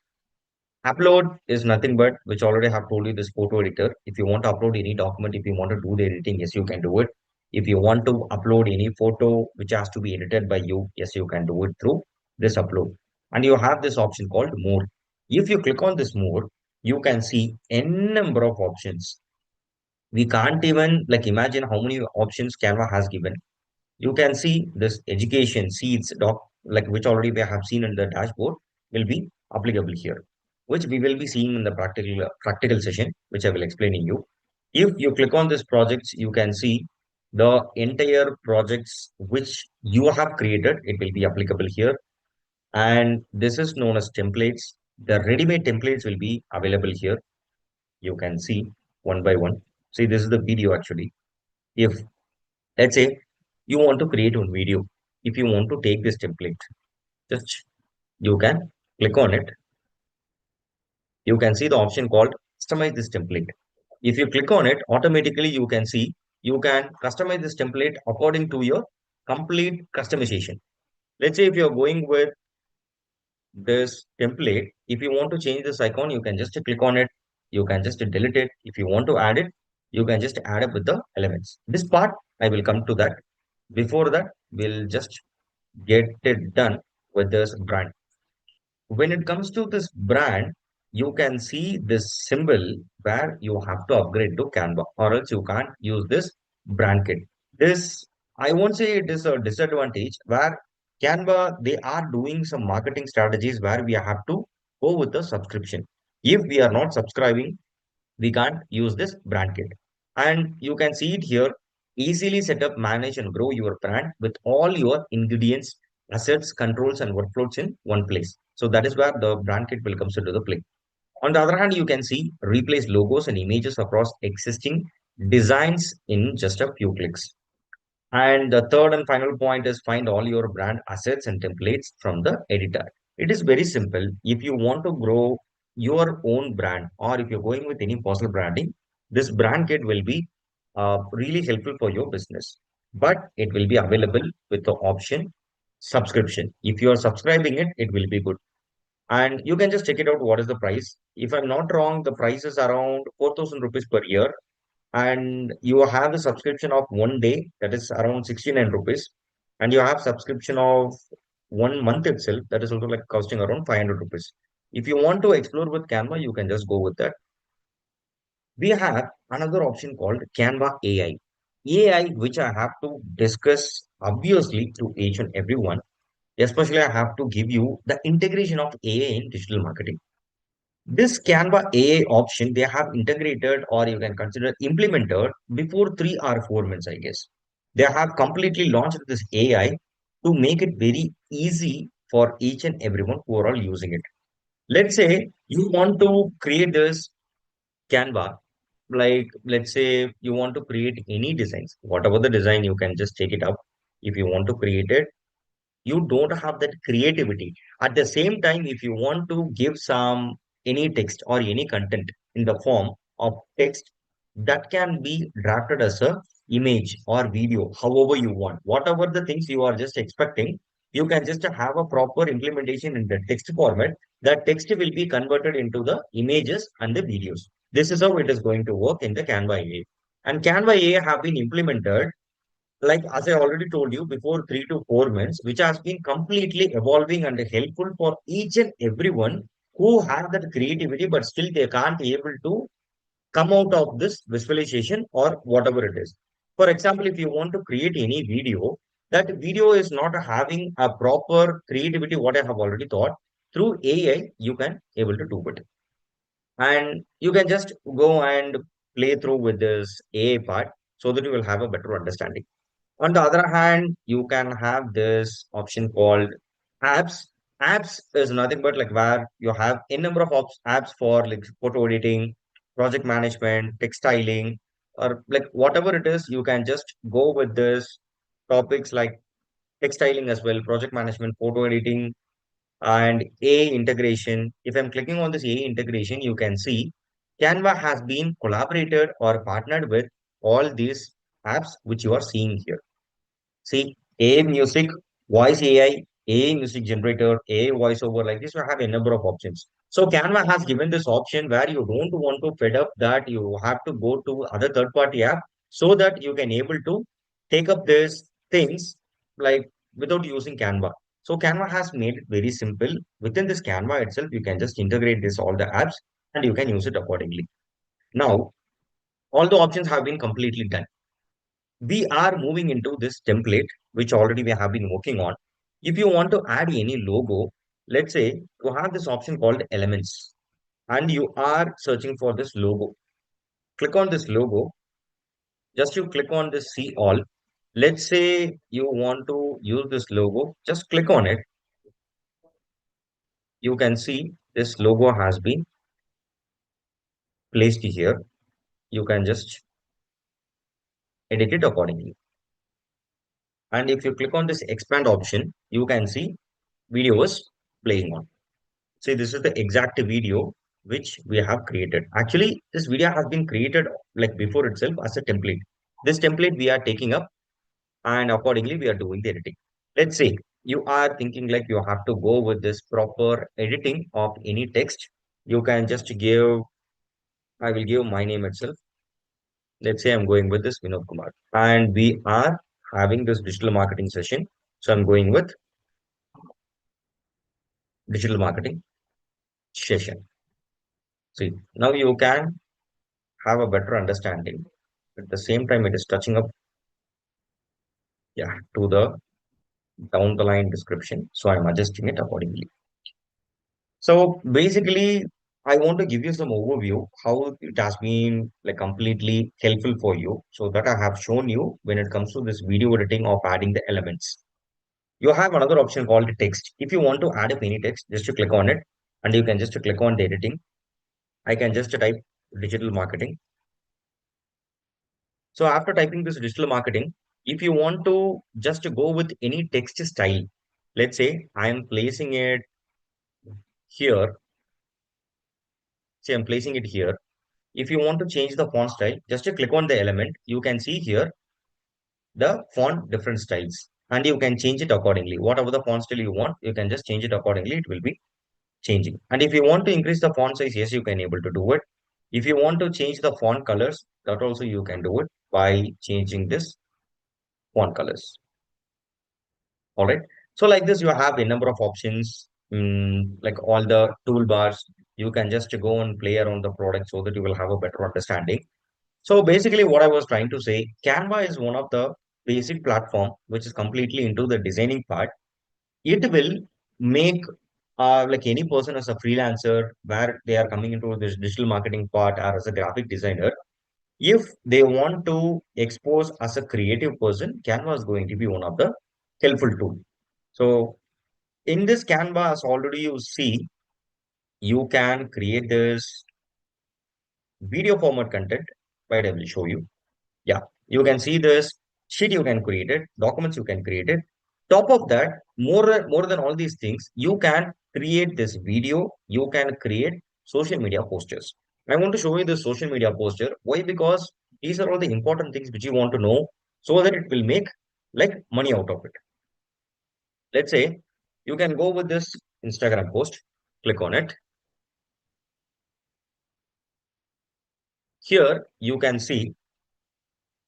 Upload is nothing but, which already have told you, this photo editor. If you want to upload any document, if you want to do the editing, yes, you can do it. If you want to upload any photo which has to be edited by you, yes, you can do it through this upload. And you have this option called more. If you click on this more, you can see n number of options. We can't even like imagine how many options Canva has given. You can see this education seeds doc, like which already we have seen in the dashboard, will be applicable here, which we will be seeing in the practical session, which I will explain in you. If you click on this projects, you can see the entire projects which you have created. It will be applicable here, and this is known as templates. The ready-made templates will be available here. You can see one by one. See, this is the video actually. If let's say you want to create one video, if you want to take this template, just you can click on it. You can see the option called customize this template. If you click on it, automatically you can see you can customize this template according to your complete customization. Let's say if you're going with this template, if you want to change this icon, you can just click on it. You can just delete it. If you want to add it, you can just add it with the elements. This part, I will come to that. Before that, we'll just get it done with this brand. When it comes to this brand, you can see this symbol where you have to upgrade to Canva or else you can't use this brand kit. This, I won't say it is a disadvantage where Canva, they are doing some marketing strategies where we have to go with the subscription. If we are not subscribing, we can't use this brand kit. And you can see it here, easily set up, manage and grow your brand with all your ingredients, assets, controls and workflows in one place. So that is where the brand kit will come into the play. On the other hand, you can see replace logos and images across existing designs in just a few clicks. And the third and final point is find all your brand assets and templates from the editor. It is very simple. If you want to grow your own brand or if you're going with any personal branding, this brand kit will be really helpful for your business. But it will be available with the option subscription. If you are subscribing it, it will be good. And you can just check it out what is the price. If I'm not wrong, the price is around 4,000 rupees per year and you have the subscription of 1 day that is around 69 rupees and you have subscription of 1 month itself that is also like costing around 500 rupees. If you want to explore with Canva, you can just go with that. We have another option called Canva AI, which I have to discuss obviously to each and everyone. Especially I have to give you the integration of AI in digital marketing. This Canva AI option, they have integrated or you can consider implemented before 3 or 4 months, I guess. They have completely launched this AI to make it very easy for each and everyone who are all using it. Let's say you want to create this Canva, like let's say you want to create any designs, whatever the design, you can just take it up. If you want to create it, you don't have that creativity. At the same time, if you want to give some any text or any content in the form of text, that can be drafted as a image or video, however you want. Whatever the things you are just expecting, you can just have a proper implementation in the text format. That text will be converted into the images and the videos. This is how it is going to work in the Canva AI. And Canva AI have been implemented, like as I already told you before, 3 to 4 months, which has been completely evolving and helpful for each and everyone who have that creativity, but still they can't able to come out of this visualization or whatever it is. For example, if you want to create any video, that video is not having a proper creativity, what I have already thought, through AI, you can able to do it. And you can just go and play through with this AI part so that you will have a better understanding. On the other hand, you can have this option called apps. Apps is nothing but like where you have a number of apps for like photo editing, project management, textiling, or like whatever it is, you can just go with this topics like textiling as well, project management, photo editing, and AI integration. If I'm clicking on this AI integration, you can see Canva has been collaborated or partnered with all these apps which you are seeing here. See, AI music, voice AI, AI music generator, AI voiceover, like this, you have a number of options. So Canva has given this option where you don't want to fed up that you have to go to other third-party app so that you can able to take up these things like without using Canva. So Canva has made it very simple. Within this Canva itself, you can just integrate this all the apps and you can use it accordingly. Now, all the options have been completely done. We are moving into this template, which already we have been working on. If you want to add any logo, let's say you have this option called elements and you are searching for this logo. Click on this logo. Just you click on this see all. Let's say you want to use this logo. Just click on it. You can see this logo has been placed here. You can just edit it accordingly. And if you click on this expand option, you can see video is playing on. See, this is the exact video which we have created. Actually, this video has been created like before itself as a template. This template we are taking up and accordingly we are doing the editing. Let's say you are thinking like you have to go with this proper editing of any text. You can just give, I will give my name itself. Let's say I'm going with this Vinod Kumar and we are having this digital marketing session. So I'm going with digital marketing session. See, now you can have a better understanding. At the same time, it is touching up, yeah, to the down the line description. So I'm adjusting it accordingly. So basically, I want to give you some overview how it has been like completely helpful for you. So that I have shown you when it comes to this video editing of adding the elements. You have another option called text. If you want to add up any text, just to click on it and you can just click on the editing. I can just type digital marketing. So after typing this digital marketing, if you want to just go with any text style, let's say I am placing it here. Say I'm placing it here. If you want to change the font style, just to click on the element, you can see here the font different styles and you can change it accordingly. Whatever the font style you want, you can just change it accordingly. It will be changing. And if you want to increase the font size, yes, you can able to do it. If you want to change the font colors, that also you can do it by changing this font colors. All right. So like this, you have a number of options, like all the toolbars. You can just go and play around the product so that you will have a better understanding. So basically what I was trying to say, Canva is one of the basic platform which is completely into the designing part. It will make like any person as a freelancer where they are coming into this digital marketing part or as a graphic designer, if they want to expose as a creative person, Canva is going to be one of the helpful tool. So in this canvas already you see, you can create this video format content, right? I will show you. Yeah, you can see this sheet you can create it, documents you can create it. Top of that, more than all these things, you can create this video, you can create social media posters. I want to show you the social media poster. Why? Because these are all the important things which you want to know so that it will make like money out of it. Let's say you can go with this Instagram post, click on it. Here you can see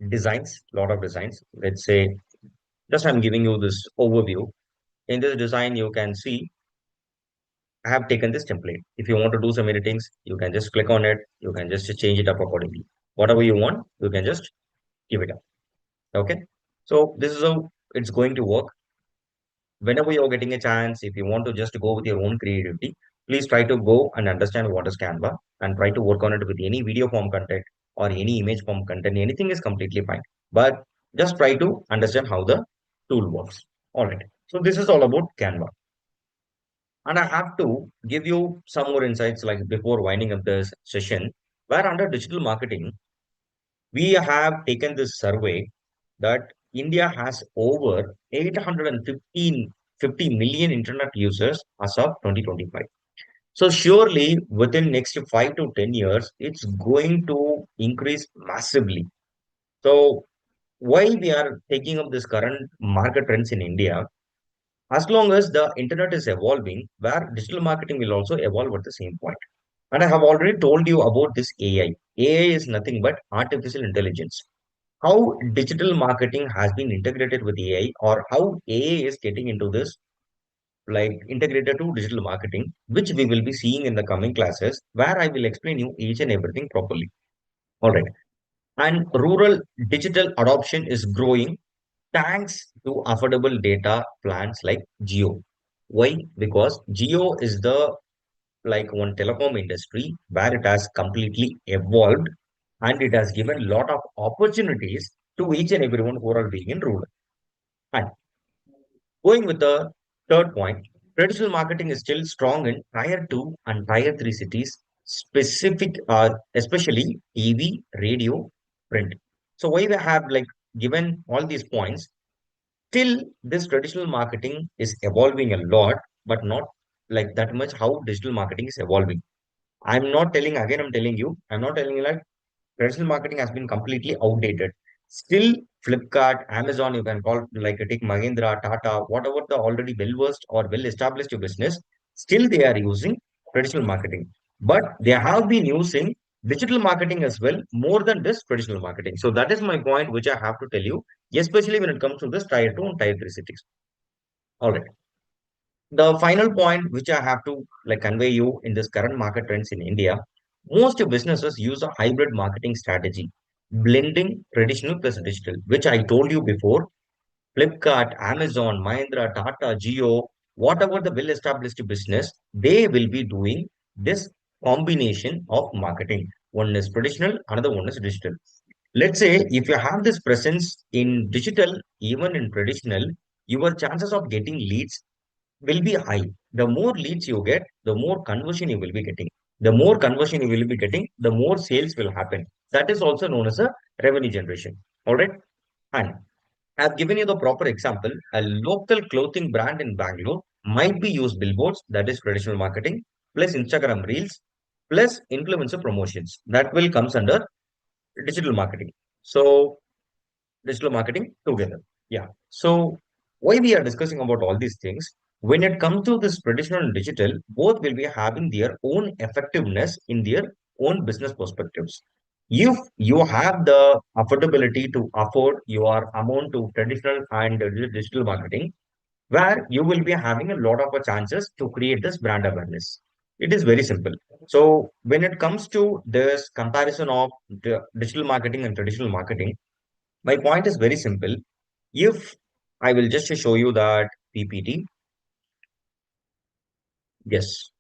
designs, lot of designs. Let's say, just I'm giving you this overview. In this design, you can see I have taken this template. If you want to do some editings, you can just click on it. You can just change it up accordingly. Whatever you want, you can just give it up. Okay. So this is how it's going to work. Whenever you're getting a chance, if you want to just go with your own creativity, please try to go and understand what is Canva and try to work on it with any video form content or any image form content. Anything is completely fine. But just try to understand how the tool works. All right. So this is all about Canva. And I have to give you some more insights like before winding up this session, where under digital marketing, we have taken this survey that India has over 850 million internet users as of 2025. So surely within next 5 to 10 years, it's going to increase massively. So why we are taking up this current market trends in India? As long as the internet is evolving, where digital marketing will also evolve at the same point. And I have already told you about this AI. AI is nothing but artificial intelligence. How digital marketing has been integrated with AI, or how AI is getting into this, like integrated to digital marketing, which we will be seeing in the coming classes, where I will explain you each and everything properly. All right. And rural digital adoption is growing thanks to affordable data plans like Geo. Why? Because Geo is the like one telecom industry where it has completely evolved and it has given a lot of opportunities to each and everyone who are being in rural. And going with the third point, traditional marketing is still strong in tier 2 and tier 3 cities, specific, especially TV, radio, print. So why we have like given all these points, still this traditional marketing is evolving a lot, but not like that much how digital marketing is evolving. I'm not telling again, I'm telling you, I'm not telling you like traditional marketing has been completely outdated. Still, Flipkart, Amazon, you can call like take Mahindra, Tata, whatever the already well versed or well established business, still they are using traditional marketing. But they have been using digital marketing as well, more than this traditional marketing. So that is my point, which I have to tell you, especially when it comes to this tier 2 and tier 3 cities. All right. The final point which I have to like convey you in this current market trends in India, most businesses use a hybrid marketing strategy, blending traditional plus digital, which I told you before. Flipkart, Amazon, Mahindra, Tata, Jio, whatever the well-established business, they will be doing this combination of marketing. One is traditional, another one is digital. Let's say if you have this presence in digital, even in traditional, your chances of getting leads will be high. The more leads you get, the more conversion you will be getting. The more conversion you will be getting, the more sales will happen. That is also known as a revenue generation. All right. And I've given you the proper example. A local clothing brand in Bangalore might be used billboards, that is traditional marketing, plus Instagram reels, plus influencer promotions. That will comes under digital marketing. So digital marketing together. Yeah. So why we are discussing about all these things? When it comes to this traditional and digital, both will be having their own effectiveness in their own business perspectives. If you have the affordability to afford your amount to traditional and digital marketing, where you will be having a lot of chances to create this brand awareness. It is very simple. So when it comes to this comparison of the digital marketing and traditional marketing, my point is very simple. If I will just show you that PPT, yes.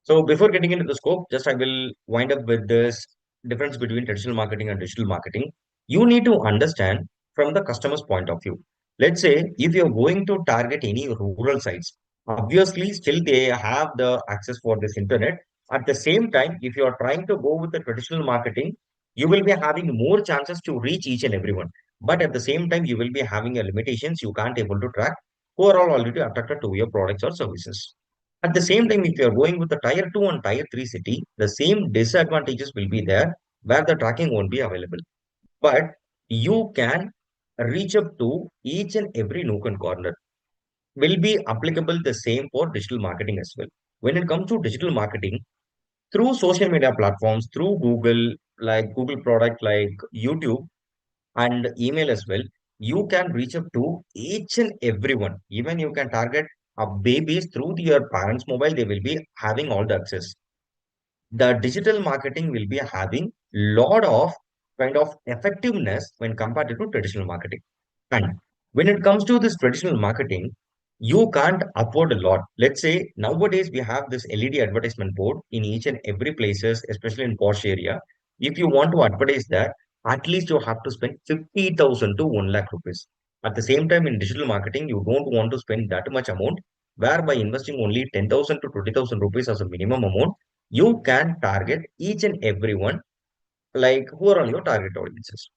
So before getting into the scope, just I will wind up with this difference between traditional marketing and digital marketing. You need to understand from the customer's point of view. Let's say if you're going to target any rural sites, obviously still they have the access for this internet. At the same time, if you are trying to go with the traditional marketing, you will be having more chances to reach each and everyone. But at the same time, you will be having a limitations you can't able to track who are all already attracted to your products or services. At the same time, if you are going with the tier 2 and tier 3 city, the same disadvantages will be there where the tracking won't be available. But you can reach up to each and every nook and corner. Will be applicable the same for digital marketing as well. When it comes to digital marketing, through social media platforms, through Google, like Google product like YouTube and email as well, you can reach up to each and everyone. Even you can target babies through your parents' mobile, they will be having all the access. The digital marketing will be having lot of kind of effectiveness when compared to traditional marketing. And when it comes to this traditional marketing, you can't afford a lot. Let's say nowadays we have this LED advertisement board in each and every places, especially in posh area. If you want to advertise that, at least you have to spend 50,000 to 1 lakh rupees. At the same time, in digital marketing, you don't want to spend that much amount, whereby investing only 10,000 to 20,000 rupees as a minimum amount, you can target each and everyone like who are on your target audiences.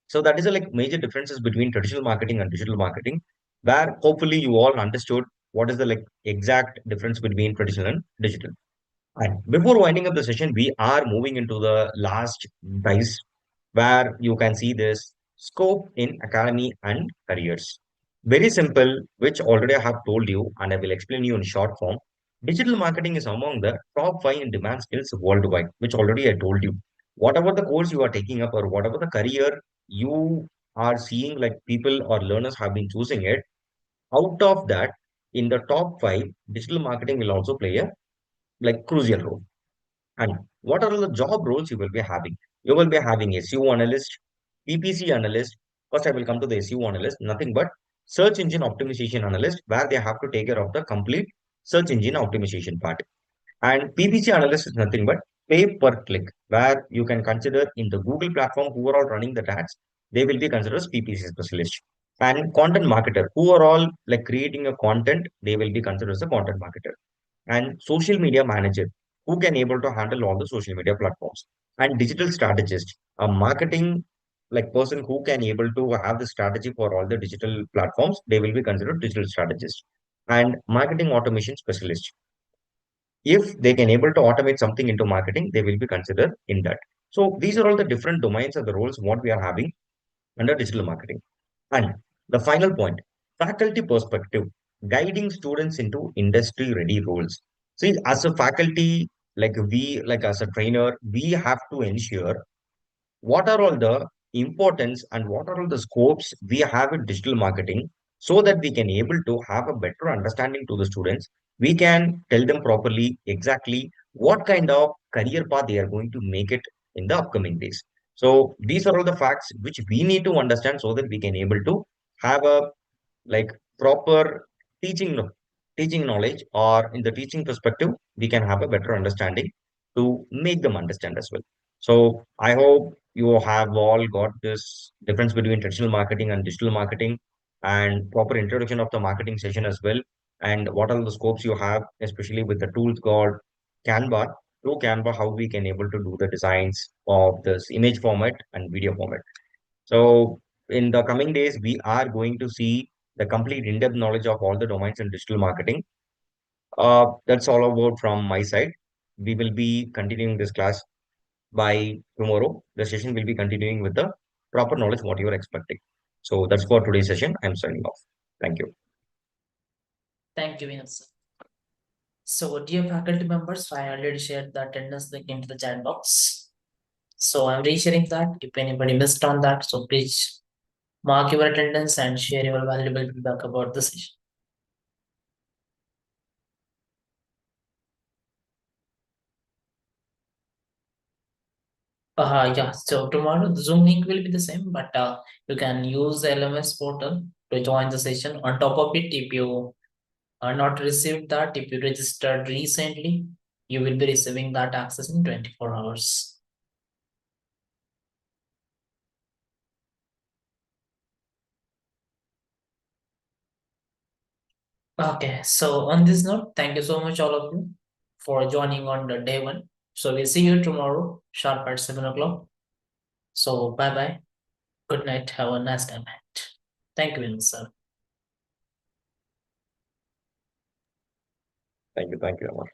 So that is a like major differences between traditional marketing and digital marketing, where hopefully you all understood what is the like exact difference between traditional and digital. And before winding up the session, we are moving into the last dice where you can see this scope in academy and careers. Very simple, which already I have told you, and I will explain you in short form. Digital marketing is among the top 5 in demand skills worldwide, which already I told you. Whatever the course you are taking up or whatever the career you are seeing, like people or learners have been choosing it, out of that, in the top 5, digital marketing will also play a like crucial role. And what are all the job roles you will be having? You will be having SEO analyst, PPC analyst. First, I will come to the SEO analyst, nothing but search engine optimization analyst, where they have to take care of the complete search engine optimization part. And PPC analyst is nothing but pay per click, where you can consider in the Google platform who are all running the ads, they will be considered as PPC specialist. And content marketer, who are all like creating a content, they will be considered as a content marketer. And social media manager, who can able to handle all the social media platforms. And digital strategist, a marketing like person who can able to have the strategy for all the digital platforms, they will be considered digital strategist. And marketing automation specialist, if they can able to automate something into marketing, they will be considered in that. So these are all the different domains and the roles what we are having under digital marketing. And the final point, faculty perspective, guiding students into industry ready roles. See, as a faculty, like as a trainer, we have to ensure what are all the importance and what are all the scopes we have in digital marketing, so that we can able to have a better understanding to the students. We can tell them properly exactly what kind of career path they are going to make it in the upcoming days. So these are all the facts which we need to understand, so that we can able to have a like proper teaching teaching knowledge, or in the teaching perspective we can have a better understanding to make them understand as well. So I hope you have all got this difference between traditional marketing and digital marketing, and proper introduction of the marketing session as well, and what are the scopes you have, especially with the tools called Canva. Through Canva, how we can able to do the designs of this image format and video format. So in the coming days, we are going to see the complete in-depth knowledge of all the domains in digital marketing. That's all about from my side. We will be continuing this class by tomorrow. The session will be continuing with the proper knowledge what you are expecting. So that's for today's session. I'm signing off. Thank you. Thank you, Vinod sir. So, dear faculty members, I already shared the attendance link into the chat box. So, I'm resharing that. If anybody missed on that, so please mark your attendance and share your valuable feedback about the session. Yeah, so tomorrow the Zoom link will be the same, but you can use the LMS portal to join the session. On top of it, if you are not received that, if you registered recently, you will be receiving that access in 24 hours. Okay, so on this note, thank you so much all of you for joining on the day one. So we'll see you tomorrow sharp at 7 o'clock. So bye bye. Good night. Have a nice time. Thank you, Vinod sir. Thank you, Amar.